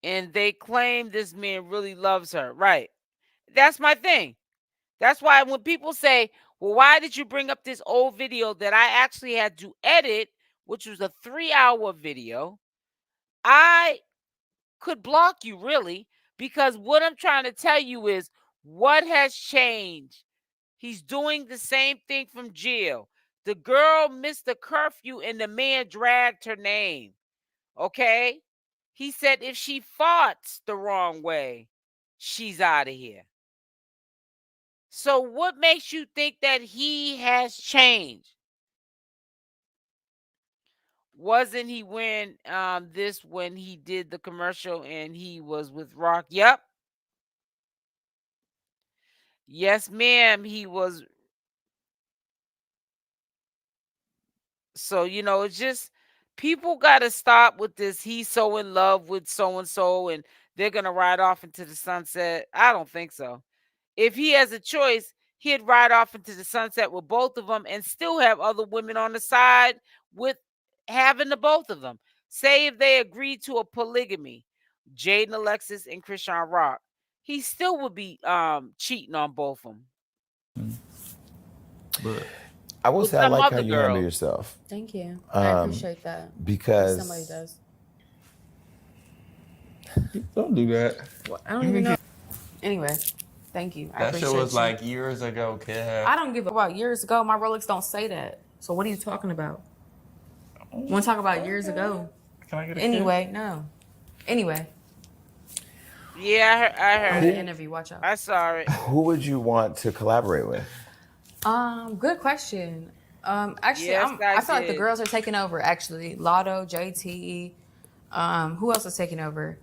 And they claim this man really loves her. Right. That's my thing. That's why when people say, well, why did you bring up this old video that I actually had to edit, which was a 3-hour video, I could block you really, because what I'm trying to tell you is what has changed. He's doing the same thing from jail. The girl missed the curfew and the man dragged her name. Okay? He said if she fought the wrong way, she's out of here. So what makes you think that he has changed? Wasn't he wearing this when he did the commercial and he was with Rock? Yep. Yes, ma'am. He was. So, it's just people got to stop with this. He's so in love with so and so and they're going to ride off into the sunset. I don't think so. If he has a choice, he'd ride off into the sunset with both of them and still have other women on the side with having the both of them. Say if they agreed to a polygamy, Jaidyn, Alexis, and Chrisean Rock, he still would be cheating on both of them. But I will With say I some like how other you handle girl. yourself Thank you. I appreciate that. because Somebody does. don't do that. Well, I don't even know. Anyway, thank you. I That appreciate shit was you. like years ago, kid. I don't give a about years ago. My Rolex don't say that. So what are you talking about? You want to talk about years ago? Can I get a Anyway, no. Anyway, Yeah, I I'm heard in the it. interview. Watch out. I saw it. who would you want to collaborate with? Good question. Actually, Yes, I feel like the did. girls are taking over. Actually, Lotto, JT. Who else is taking over?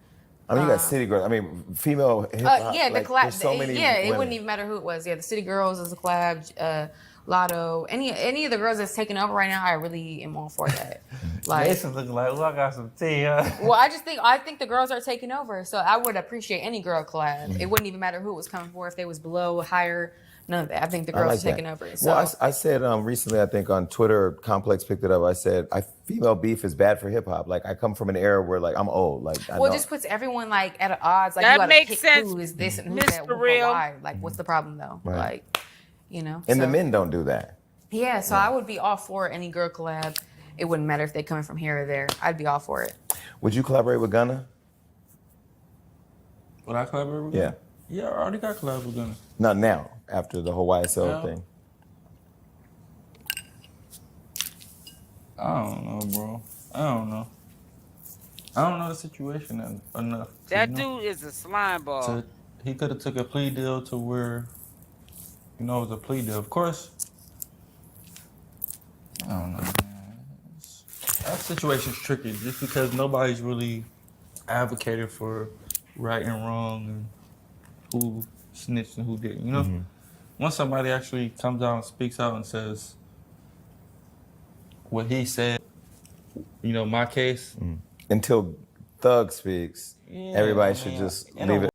I mean, you got city girls. I mean, female hip hop. Yeah, the like, collab. there's so many Yeah, it women. wouldn't even matter who it was. Yeah, the City Girls is a collab. Lotto, any of the girls that's taking over right now, I really am all for that. Like, Jason looking like, I got some tea, huh? well, I think the girls are taking over, so I would appreciate any girl collab. It wouldn't even matter who it was coming for, if they was below, higher, none of that. I think the girls are taking over. So. Well, I said recently, I think on Twitter, Complex picked it up. I said, female beef is bad for hip hop. Like, I come from an era where, like, I'm old. Like, Well, it just puts everyone like at odds. Like, That you gotta makes pick sense, who is this and who's that. Mr. But Real. why? Like, what's the problem though? Right. Like, And the so- men don't do that. Yeah, so I would be all for any girl collab. It wouldn't matter if they coming from here or there. I'd be all for it. Would you collaborate with Gunna? Would I collaborate with Yeah. Gunna? Yeah, I already got collab with Gunna. Not now, after the whole YSL No. thing. I don't know, bro. I don't know the situation enough. That dude is a slime ball. So he could have took a plea deal to where, it was a plea deal. Of course, I don't know, man. That situation's tricky just because nobody's really advocated for right and wrong and who snitched and who didn't, Once somebody actually comes out and speaks out and says what he said, my case. Until Thug speaks, everybody should just leave it.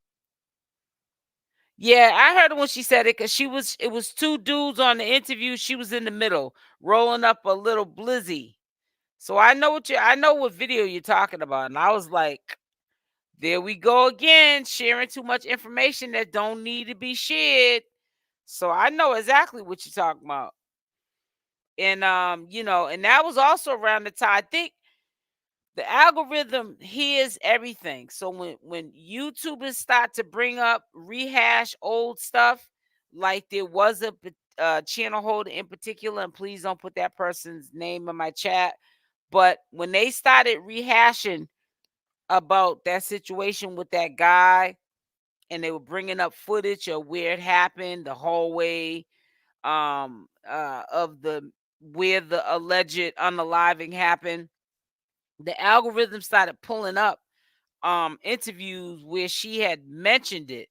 Yeah, I heard her when she said it because it was two dudes on the interview. She was in the middle, rolling up a little blizzy. So I know what video you're talking about. And I was like, there we go again, sharing too much information that don't need to be shared. So I know exactly what you're talking about. And and that was also around the time, I think the algorithm hears everything. So when YouTubers start to bring up, rehash old stuff, like there was a channel holder in particular, and please don't put that person's name in my chat, but when they started rehashing about that situation with that guy, and they were bringing up footage of where it happened, the hallway, of where the alleged unaliving happened, the algorithm started pulling up interviews where she had mentioned it.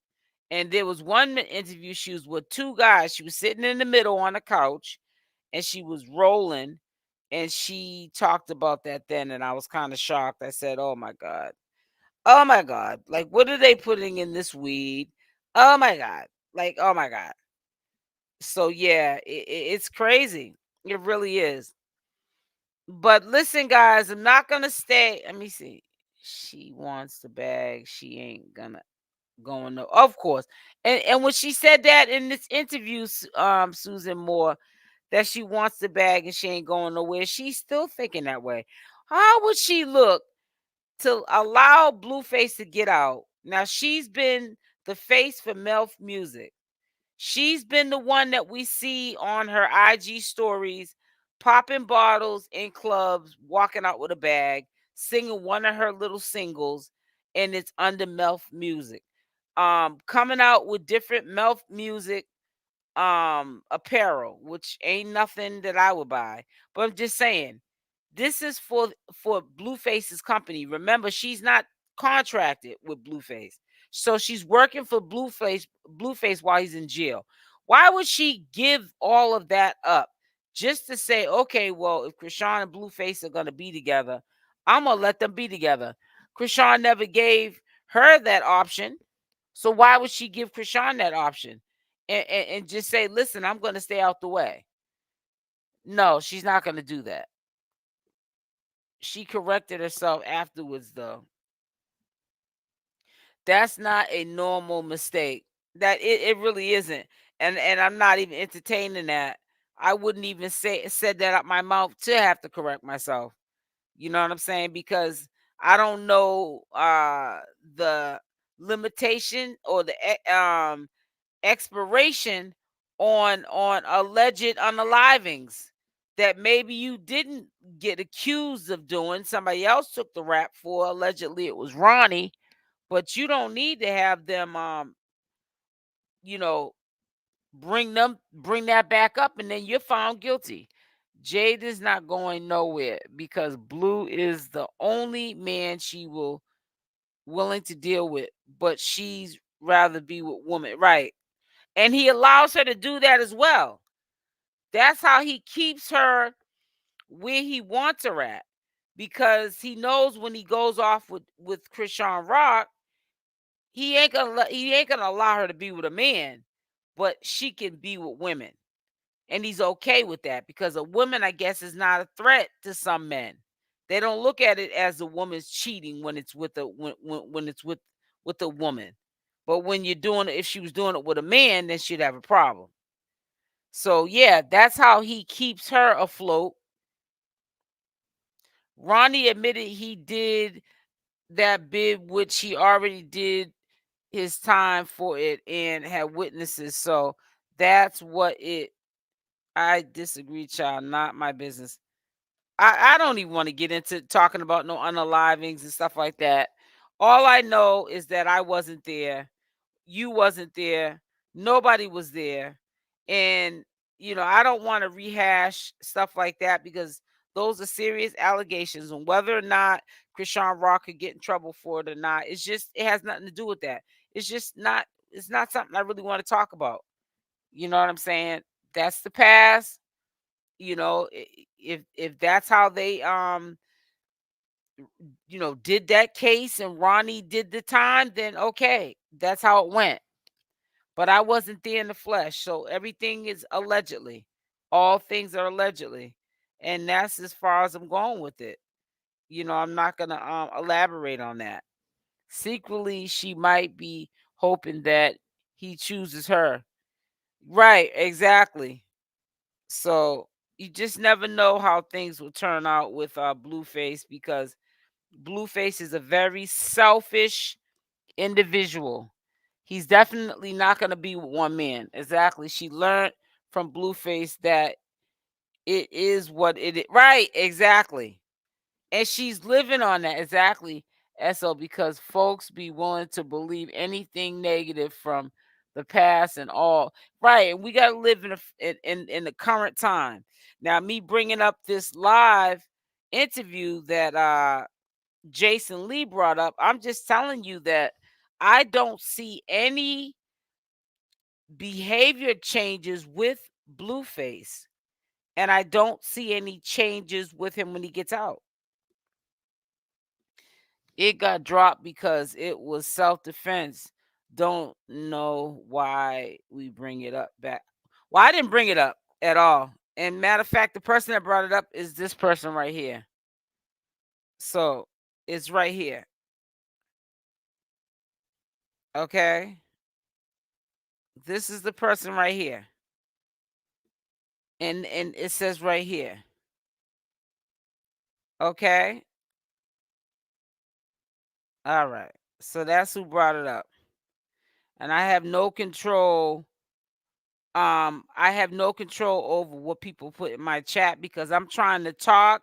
And there was one interview, she was with two guys. She was sitting in the middle on a couch and she was rolling, and she talked about that then, and I was kind of shocked. I said, oh my God. Oh my God. Like, what are they putting in this weed? Oh my God. Like, oh my God. So yeah, it's crazy. It really is. But listen, guys, I'm not gonna stay. Let me see. She wants the bag. She ain't gonna going to, of course. And when she said that in this interview, Susan Moore, that she wants the bag and she ain't going nowhere, she's still thinking that way. How would she look to allow Blueface to get out? Now she's been the face for Melf Music. She's been the one that we see on her IG stories, popping bottles in clubs, walking out with a bag, singing one of her little singles, and it's under Melf Music. Coming out with different Melf Music apparel, which ain't nothing that I would buy. But I'm just saying, this is for Blueface's company. Remember, she's not contracted with Blueface. So she's working for Blueface while he's in jail. Why would she give all of that up just to say, okay, well, if Chrisean and Blueface are going to be together, I'm going to let them be together? Chrisean never gave her that option. So why would she give Chrisean that option and just say, listen, I'm going to stay out the way? No, she's not going to do that. She corrected herself afterwards, though. That's not a normal mistake. That it really isn't. And I'm not even entertaining that. I wouldn't even said that out my mouth to have to correct myself. You know what I'm saying? Because I don't know the limitation or the expiration on alleged unalivings that maybe you didn't get accused of doing. Somebody else took the rap for. Allegedly it was Ronnie, but you don't need to have them you know bring that back up and then you're found guilty. Jade is not going nowhere because Blue is the only man she will willing to deal with, but she's rather be with women, right? And he allows her to do that as well. That's how he keeps her where he wants her at, because he knows when he goes off with Chrisean Rock, he ain't gonna allow her to be with a man, but she can be with women, and he's okay with that because a woman, I guess, is not a threat to some men. They don't look at it as a woman's cheating when it's with a when it's with a woman, but when you're doing it, if she was doing it with a man, then she'd have a problem. So yeah, that's how he keeps her afloat. Ronnie admitted he did that bid, which he already did his time for it and had witnesses. So that's what it. I disagree, child. Not my business. I don't even want to get into talking about no unalivings and stuff like that. All I know is that I wasn't there. You wasn't there. Nobody was there. And, I don't want to rehash stuff like that because those are serious allegations. And whether or not Chrisean Rock could get in trouble for it or not, it has nothing to do with that. It's not something I really want to talk about. You know what I'm saying? That's the past. If that's how they did that case and Ronnie did the time, then okay, that's how it went. But I wasn't there in the flesh, so everything is allegedly. All things are allegedly, and that's as far as I'm going with it. I'm not gonna elaborate on that. Secretly, she might be hoping that he chooses her. Right, exactly. So you just never know how things will turn out with Blueface, because Blueface is a very selfish individual. He's definitely not going to be with one man. Exactly. She learned from Blueface that it is what it is. Right. Exactly. And she's living on that. Exactly. So because folks be willing to believe anything negative from the past and all. Right. And we got to live in the current time. Now, me bringing up this live interview that Jason Lee brought up. I'm just telling you that I don't see any behavior changes with Blueface, and I don't see any changes with him when he gets out. It got dropped because it was self-defense. Don't know why we bring it up back. Well, I didn't bring it up at all. And matter of fact, the person that brought it up is this person right here. So it's right here. Okay. This is the person right here. And it says right here. Okay. All right. So that's who brought it up. And I have no control. I have no control over what people put in my chat because I'm trying to talk,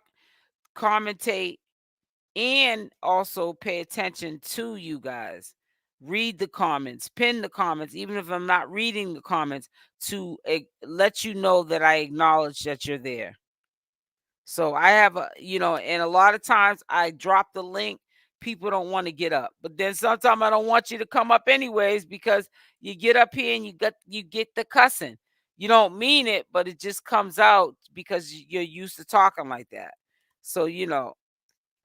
commentate, and also pay attention to you guys. Read the comments, pin the comments, even if I'm not reading the comments, to let you know that I acknowledge that you're there. So I have and a lot of times I drop the link. People don't want to get up, but then sometimes I don't want you to come up anyways because you get up here and you get the cussing. You don't mean it, but it just comes out because you're used to talking like that. So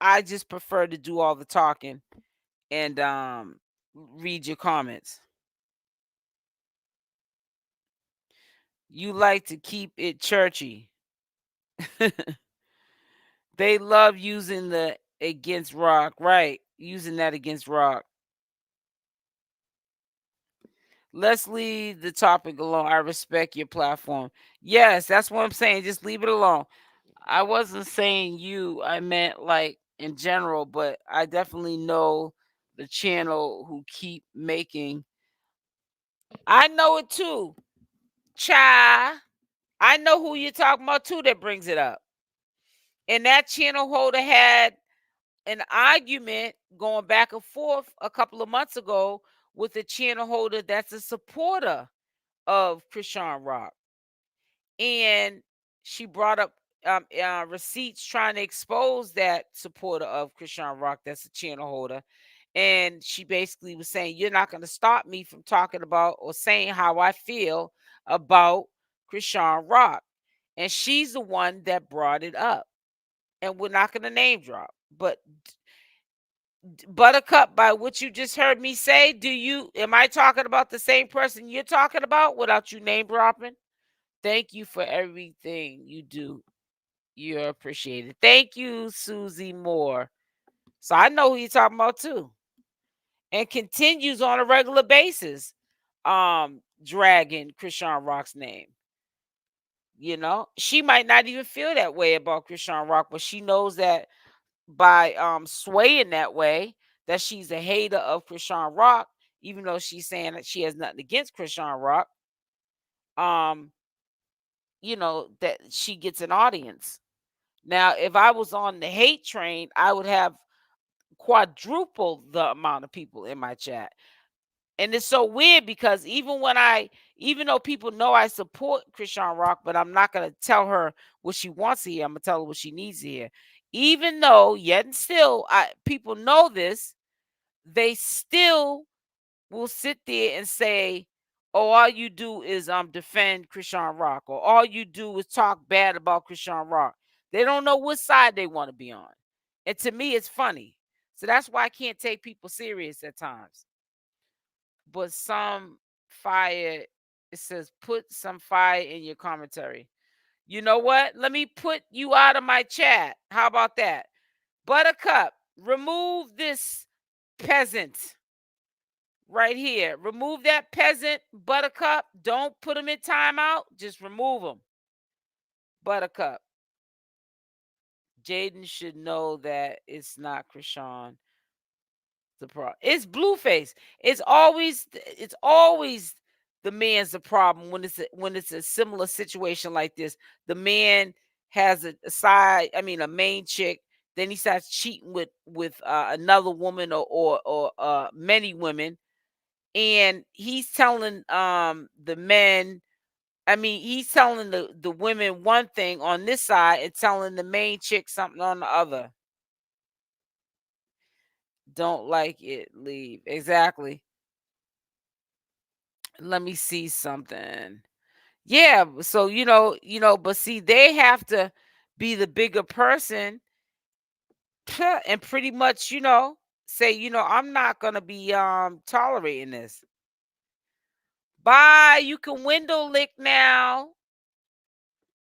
I just prefer to do all the talking and read your comments. You like to keep it churchy. They love using the against Rock, right? Using that against Rock. Let's leave the topic alone. I respect your platform. Yes, that's what I'm saying. Just leave it alone. I wasn't saying you. I meant like in general, but I definitely know the channel who keep making. I know it too. Cha. I know who you're talking about too that brings it up. And that channel holder had an argument going back and forth a couple of months ago with a channel holder that's a supporter of Chrisean Rock. And she brought up receipts trying to expose that supporter of Chrisean Rock that's a channel holder. And she basically was saying, you're not going to stop me from talking about or saying how I feel about Chrisean Rock. And she's the one that brought it up. And we're not going to name drop. But Buttercup, by what you just heard me say, am I talking about the same person you're talking about without you name dropping? Thank you for everything you do. You're appreciated. Thank you, Susie Moore. So I know who you're talking about too. And continues on a regular basis, dragging Chrisean Rock's name. She might not even feel that way about Chrisean Rock, but she knows that by swaying that way, that she's a hater of Chrisean Rock, even though she's saying that she has nothing against Chrisean Rock. That she gets an audience. Now, if I was on the hate train, I would have quadruple the amount of people in my chat. And it's so weird because even though people know I support Chrisean Rock, but I'm not going to tell her what she wants to hear. I'm going to tell her what she needs to hear. Even though, yet and still, people know this, they still will sit there and say, oh, all you do is defend Chrisean Rock, or all you do is talk bad about Chrisean Rock. They don't know what side they want to be on. And to me, it's funny. So that's why I can't take people serious at times. But some fire, it says, put some fire in your commentary. You know what? Let me put you out of my chat. How about that? Buttercup, remove this peasant right here. Remove that peasant, Buttercup. Don't put him in timeout. Just remove him. Buttercup. Jaidyn should know that it's not Chrisean. It's Blueface. It's always the man's the problem when it's a similar situation like this. The man has a main chick. Then he starts cheating with another woman or many women, and he's telling the men. He's telling the women one thing on this side and telling the main chick something on the other. Don't like it, leave. Exactly. Let me see something. Yeah, so but see, they have to be the bigger person and pretty much, say, I'm not gonna be tolerating this. Bye. You can window lick now.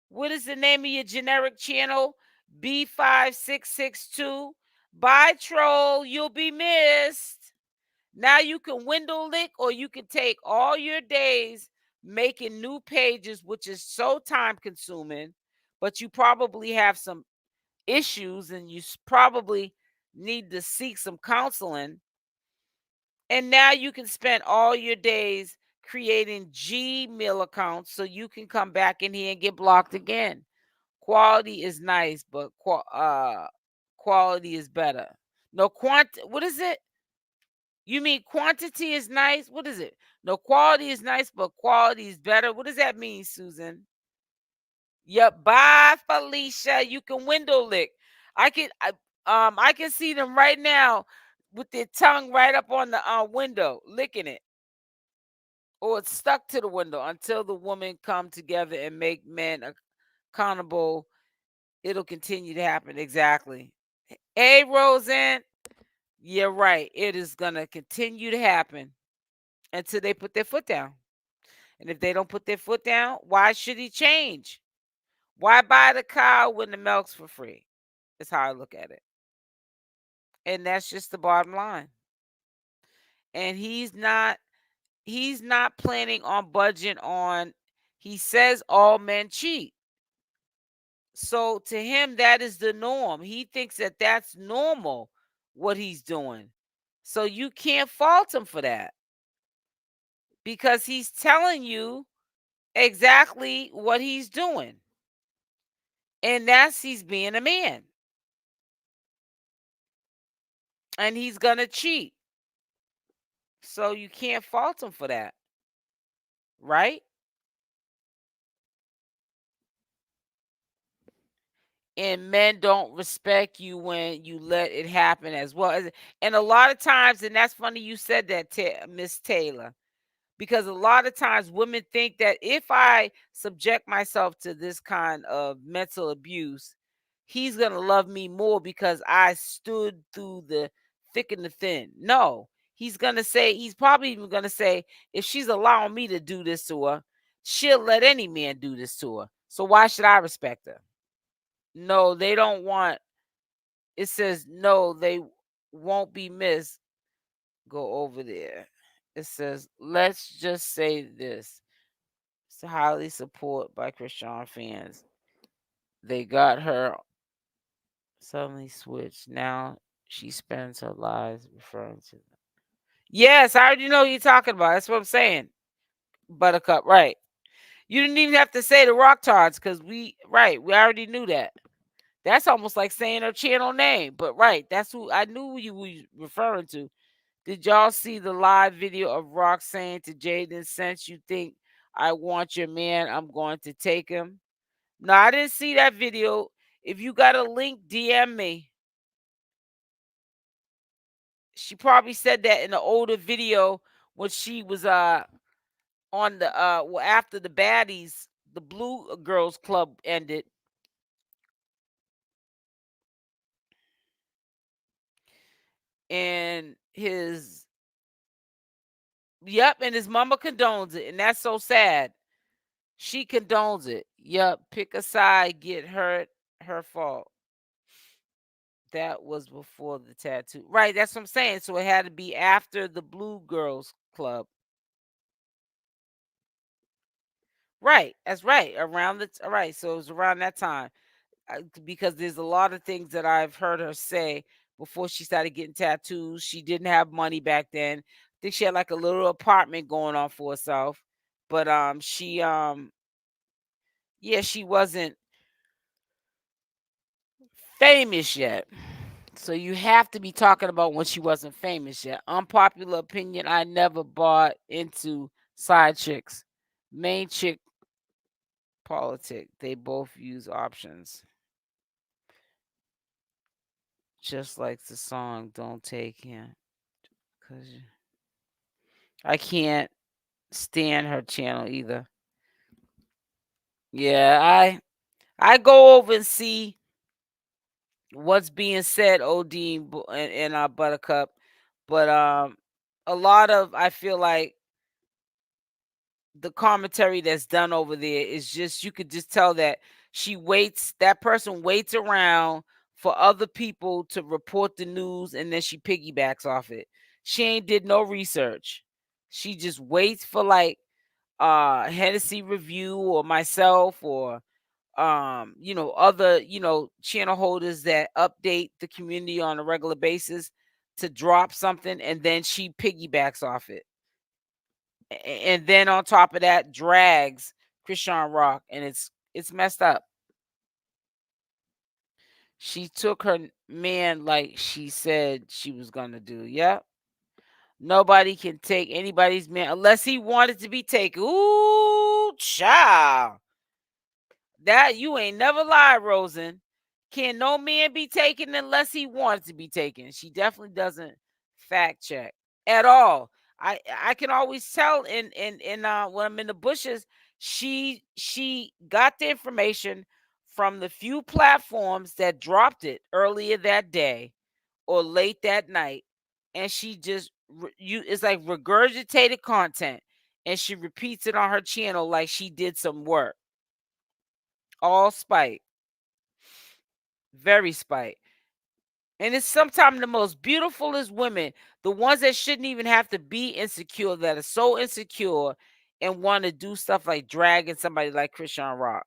What is the name of your generic channel? B5662. Bye, troll. You'll be missed. Now you can window lick, or you can take all your days making new pages, which is so time consuming, but you probably have some issues and you probably need to seek some counseling. And now you can spend all your days creating Gmail accounts so you can come back in here and get blocked again. Quality is nice, but quality is better. No what is it? You mean quantity is nice? What is it? No, quality is nice, but quality is better. What does that mean, Susan? Yep. Bye, Felicia. You can window lick. I can see them right now with their tongue right up on the window, licking it, or it's stuck to the window until the women come together and make men accountable. It'll continue to happen. Exactly. Hey, Roseanne. You're right. It is gonna continue to happen until they put their foot down. And if they don't put their foot down, why should he change? Why buy the cow when the milk's for free? That's how I look at it. And that's just the bottom line. And he's not planning on budging on, he says all men cheat. So to him, that is the norm. He thinks that that's normal, what he's doing. So you can't fault him for that, because he's telling you exactly what he's doing. And that's, he's being a man. And he's going to cheat. So you can't fault him for that. Right? And men don't respect you when you let it happen as well. And a lot of times, and that's funny you said that, Miss Taylor, because a lot of times women think that if I subject myself to this kind of mental abuse, he's going to love me more because I stood through the thick and the thin. No, he's probably even going to say, if she's allowing me to do this to her, she'll let any man do this to her. So why should I respect her? No, they don't want, it says, no, they won't be missed. Go over there. It says, let's just say this. It's highly supported by Chrisean fans. They got her suddenly switched. Now she spends her lives referring to them. Yes, I already know who you're talking about. That's what I'm saying. Buttercup, right. You didn't even have to say the Rock Tards, because we already knew that. That's almost like saying her channel name. But right, that's who I knew you were referring to. Did y'all see the live video of Rock saying to Jaidyn, since you think I want your man, I'm going to take him? No, I didn't see that video. If you got a link, DM me. She probably said that in the older video when she was on the after the baddies, the Blue Girls Club ended. And his and his mama condones it, and that's so sad. She condones it. Yep, pick a side, get hurt, her fault. That was before the tattoo. Right, that's what I'm saying. So it had to be after the Blue Girls Club. Right, that's right. Around the all right, so it was around that time. Because there's a lot of things that I've heard her say before she started getting tattoos. She didn't have money back then. I think she had like a little apartment going on for herself. But she she wasn't famous yet. So you have to be talking about when she wasn't famous yet. Unpopular opinion, I never bought into side chicks. Main chick politic. They both use options. just like the song "Don't Take Him," cause I can't stand her channel either. Yeah, I go over and see what's being said, OD and Buttercup, but a lot of I feel like the commentary that's done over there is just you could just tell that that person waits around for other people to report the news and then she piggybacks off it. She ain't did no research. She just waits for like Hennessy Review or myself or other channel holders that update the community on a regular basis to drop something and then she piggybacks off it. And then on top of that drags Chrisean Rock, and it's messed up. She took her man like she said she was gonna do. Yep. Nobody can take anybody's man unless he wanted to be taken. Ooh, child. That you ain't never lied, Rosen. Can no man be taken unless he wanted to be taken? She definitely doesn't fact check at all. I can always tell in when I'm in the bushes, she got the information from the few platforms that dropped it earlier that day or late that night, and she just it's like regurgitated content, and she repeats it on her channel like she did some work. All spite, very spite. And it's sometimes the most beautifulest women, the ones that shouldn't even have to be insecure, that are so insecure and want to do stuff like dragging somebody like Chrisean Rock.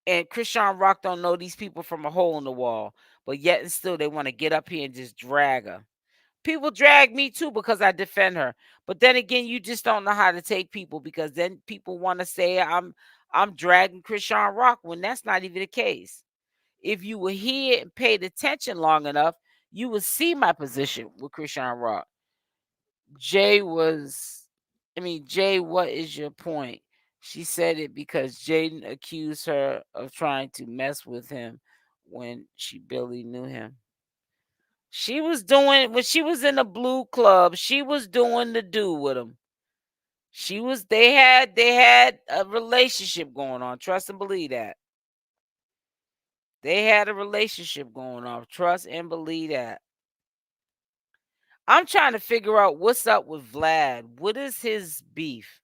And Chrisean Rock don't know these people from a hole in the wall, but yet and still they want to get up here and just drag her. People drag me too because I defend her. But then again, you just don't know how to take people because then people want to say I'm dragging Chrisean Rock when that's not even the case. If you were here and paid attention long enough, you would see my position with Chrisean Rock. Jay, what is your point? She said it because Jaidyn accused her of trying to mess with him when she barely knew him. She was doing when she was in the blue club, she was doing the do with him. They had a relationship going on. Trust and believe that. They had a relationship going on. Trust and believe that. I'm trying to figure out what's up with Vlad. What is his beef?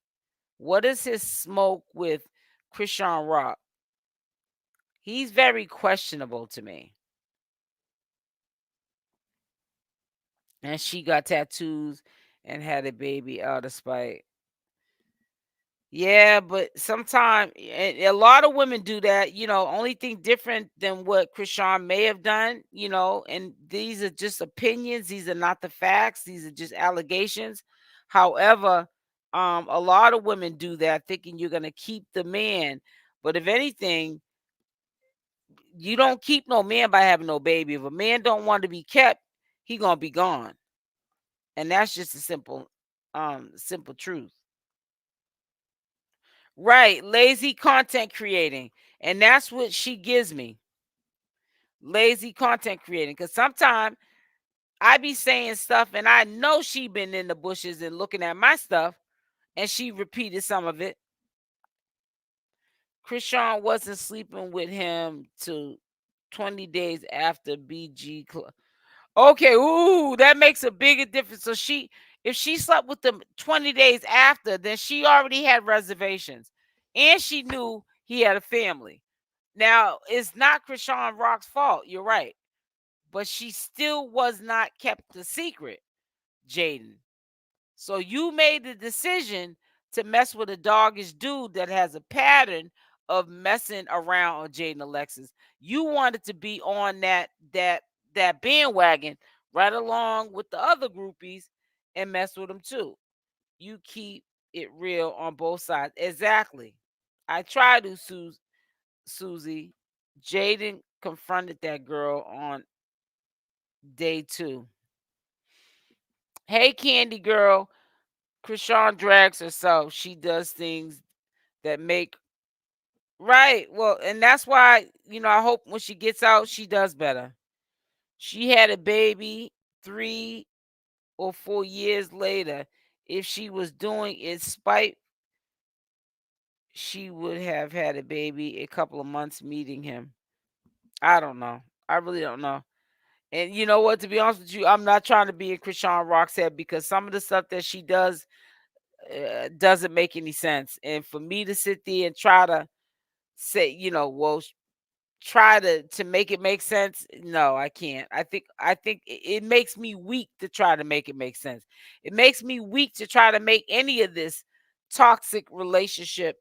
What is his smoke with Chrisean Rock? He's very questionable to me. And she got tattoos and had a baby out of spite. Yeah, but sometimes a lot of women do that, only thing different than what Chrisean may have done, and these are just opinions. These are not the facts. These are just allegations. However, a lot of women do that thinking you're going to keep the man. But if anything, you don't keep no man by having no baby. If a man don't want to be kept, he going to be gone. And that's just a simple truth. Right, lazy content creating. And that's what she gives me. Lazy content creating. Because sometimes I be saying stuff and I know she been in the bushes and looking at my stuff and she repeated some of it. Chrisean wasn't sleeping with him till 20 days after BG Club. Okay, ooh, that makes a bigger difference. So if she slept with them 20 days after, then she already had reservations. And she knew he had a family. Now, it's not Chrisean Rock's fault. You're right. But she still was not kept a secret, Jaidyn. So you made the decision to mess with a doggish dude that has a pattern of messing around on Jaidyn Alexis. You wanted to be on that bandwagon right along with the other groupies and mess with them too. You keep it real on both sides. Exactly. I try to, Susie. Jaidyn confronted that girl on day 2. Hey, Candy Girl. Chrisean drags herself. She does things that make right. Well, and that's why, I hope when she gets out, she does better. She had a baby 3 or 4 years later. If she was doing it spite, she would have had a baby a couple of months meeting him. I don't know. I really don't know. And you know what? To be honest with you, I'm not trying to be in Chrisean Rock's head because some of the stuff that she does doesn't make any sense. And for me to sit there and try to say, well, try to make it make sense, no, I can't. I think it makes me weak to try to make it make sense. It makes me weak to try to make any of this toxic relationship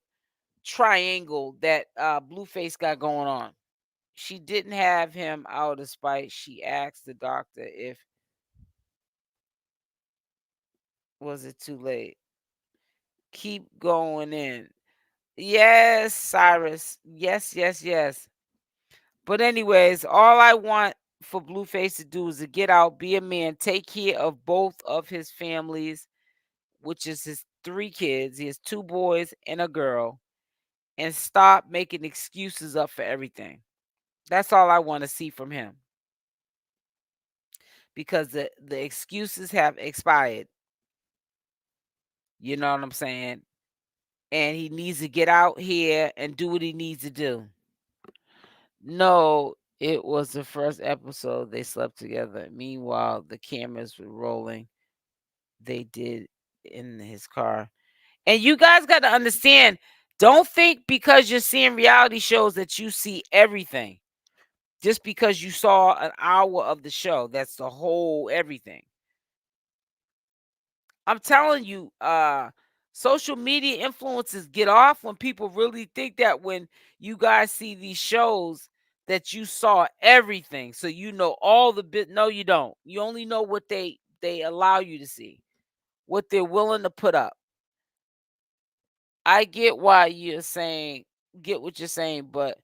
triangle that Blueface got going on. She didn't have him out of spite. She asked the doctor if was it too late. Keep going in. Yes, Cyrus. Yes, yes, yes. But anyways, all I want for Blueface to do is to get out, be a man, take care of both of his families, which is his 3 kids. He has 2 boys and a girl, and stop making excuses up for everything. That's all I want to see from him. Because the excuses have expired. You know what I'm saying? And he needs to get out here and do what he needs to do. No, it was the first episode they slept together. Meanwhile, the cameras were rolling. They did in his car. And you guys got to understand, don't think because you're seeing reality shows that you see everything. Just because you saw an hour of the show, that's the whole everything. I'm telling you, social media influences get off when people really think that when you guys see these shows that you saw everything. So you know all the bit. No, you don't. You only know what they allow you to see, what they're willing to put up. I get why you're saying, get what you're saying, but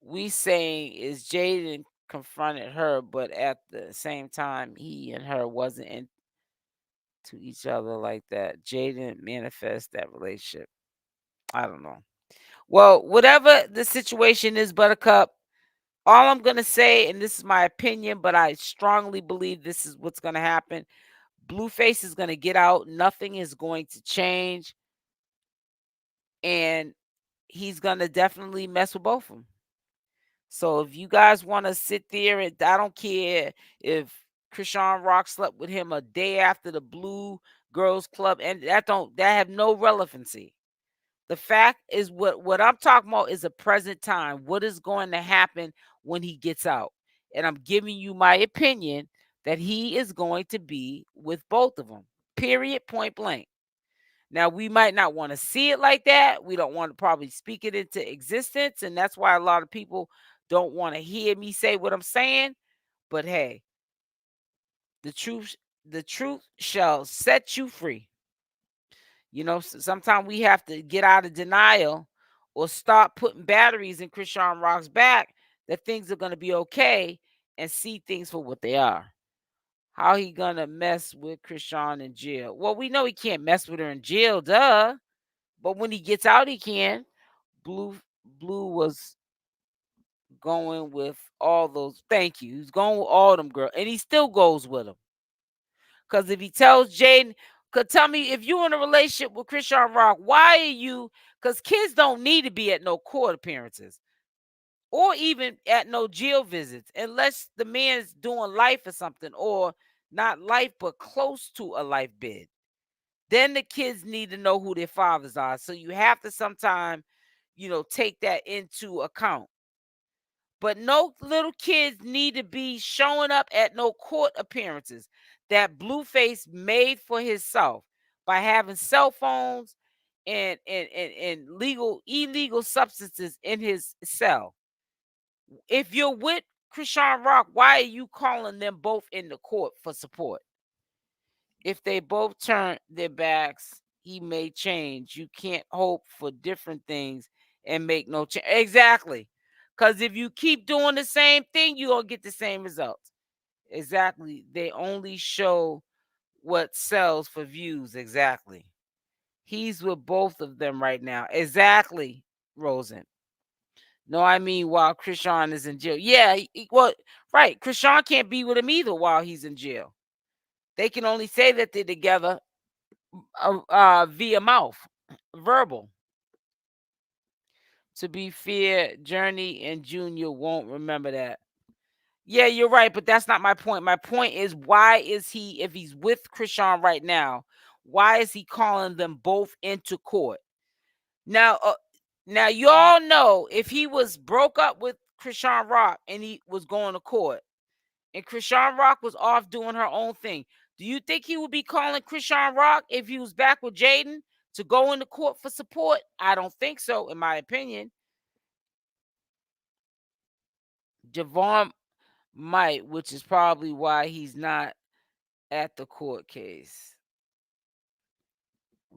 we saying is Jaidyn confronted her, but at the same time, he and her wasn't into each other like that. Jaidyn manifest that relationship. I don't know. Well, whatever the situation is, Buttercup, all I'm going to say, and this is my opinion, but I strongly believe this is what's going to happen. Blueface is going to get out. Nothing is going to change. And he's going to definitely mess with both of them. So if you guys want to sit there, and I don't care if Chrisean Rock slept with him a day after the Blue Girls Club, and that have no relevancy. The fact is what I'm talking about is a present time. What is going to happen when he gets out? And I'm giving you my opinion that he is going to be with both of them. Period, point blank. Now, we might not want to see it like that. We don't want to probably speak it into existence. And that's why a lot of people don't want to hear me say what I'm saying. But hey, the truth shall set you free. Sometimes we have to get out of denial or stop putting batteries in Chrisean Rock's back that things are going to be okay and see things for what they are. How he going to mess with Chrisean in jail? Well, we know he can't mess with her in jail, duh. But when he gets out, he can. Blue was going with all those. Thank you. He's going with all them girls, and he still goes with them. Because if he tells Jaidyn, could tell me if you're in a relationship with Chrisean Rock, why are you? Because kids don't need to be at no court appearances or even at no jail visits unless the man's doing life or something, or not life, but close to a life bid. Then the kids need to know who their fathers are. So you have to sometime, take that into account. But no little kids need to be showing up at no court appearances that Blueface made for himself by having cell phones and illegal substances in his cell. If you're with Chrisean Rock, why are you calling them both in the court for support? If they both turn their backs, he may change. You can't hope for different things and make no change. Exactly. Because if you keep doing the same thing, you're going to get the same results. Exactly. They only show what sells for views. Exactly. He's with both of them right now. Exactly, Rosen. No, I mean while Chrisean is in jail. Yeah, well, right. Chrisean can't be with him either while he's in jail. They can only say that they're together via mouth, verbal. To be fair, Journey and Junior won't remember that. Yeah, you're right, but that's not my point. My point is, why is he, if he's with Chrisean right now, why is he calling them both into court? Now, you all know if he was broke up with CashApp and he was going to court, and CashApp was off doing her own thing, do you think he would be calling CashApp if he was back with Jaidyn to go into court for support? I don't think so, in my opinion. Javon might, which is probably why he's not at the court case.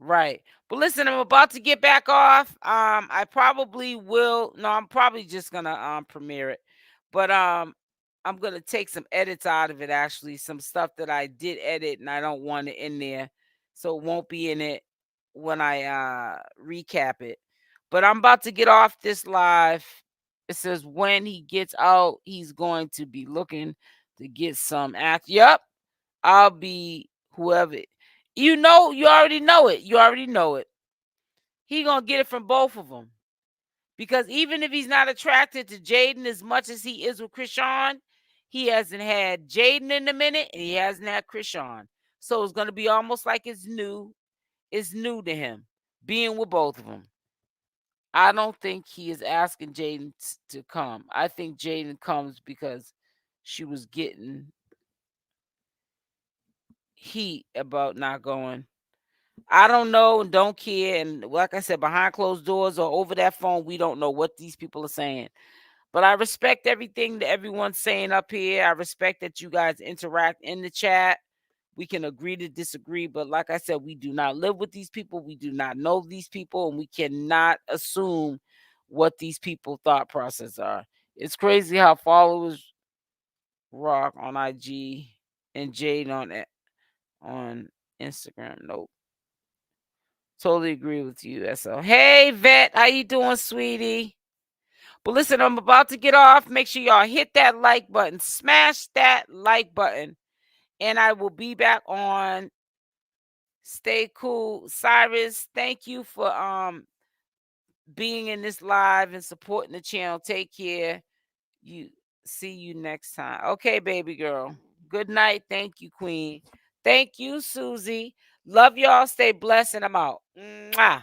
Right. But listen, I'm about to get back off. I probably will. No, I'm probably just gonna premiere it. But I'm gonna take some edits out of it, actually. Some stuff that I did edit and I don't want it in there. So it won't be in it when I recap it. But I'm about to get off this live. It says when he gets out, he's going to be looking to get some act. Yep. I'll be whoever. You know, you already know it. You already know it. He gonna get it from both of them. Because even if he's not attracted to Jaidyn as much as he is with Chrisean, he hasn't had Jaidyn in a minute and he hasn't had Chrisean. So it's gonna be almost like it's new. It's new to him being with both of them. I don't think he is asking Jaidyn to come. I think Jaidyn comes because she was getting heat about not going. I don't know and don't care. And like I said, behind closed doors or over that phone, we don't know what these people are saying. But I respect everything that everyone's saying up here. I respect that you guys interact in the chat. We can agree to disagree. But like I said, we do not live with these people. We do not know these people. And we cannot assume what these people thought process are. It's crazy how followers rock on IG and Jade on Instagram. Nope. Totally agree with you, SO. Hey, Vet. How you doing, sweetie? But listen, I'm about to get off. Make sure y'all hit that like button. Smash that like button. And I will be back on. Stay cool. Cyrus, thank you for being in this live and supporting the channel. Take care. See you next time. Okay, baby girl. Good night. Thank you, Queen. Thank you, Susie. Love y'all. Stay blessed, and I'm out. Mwah.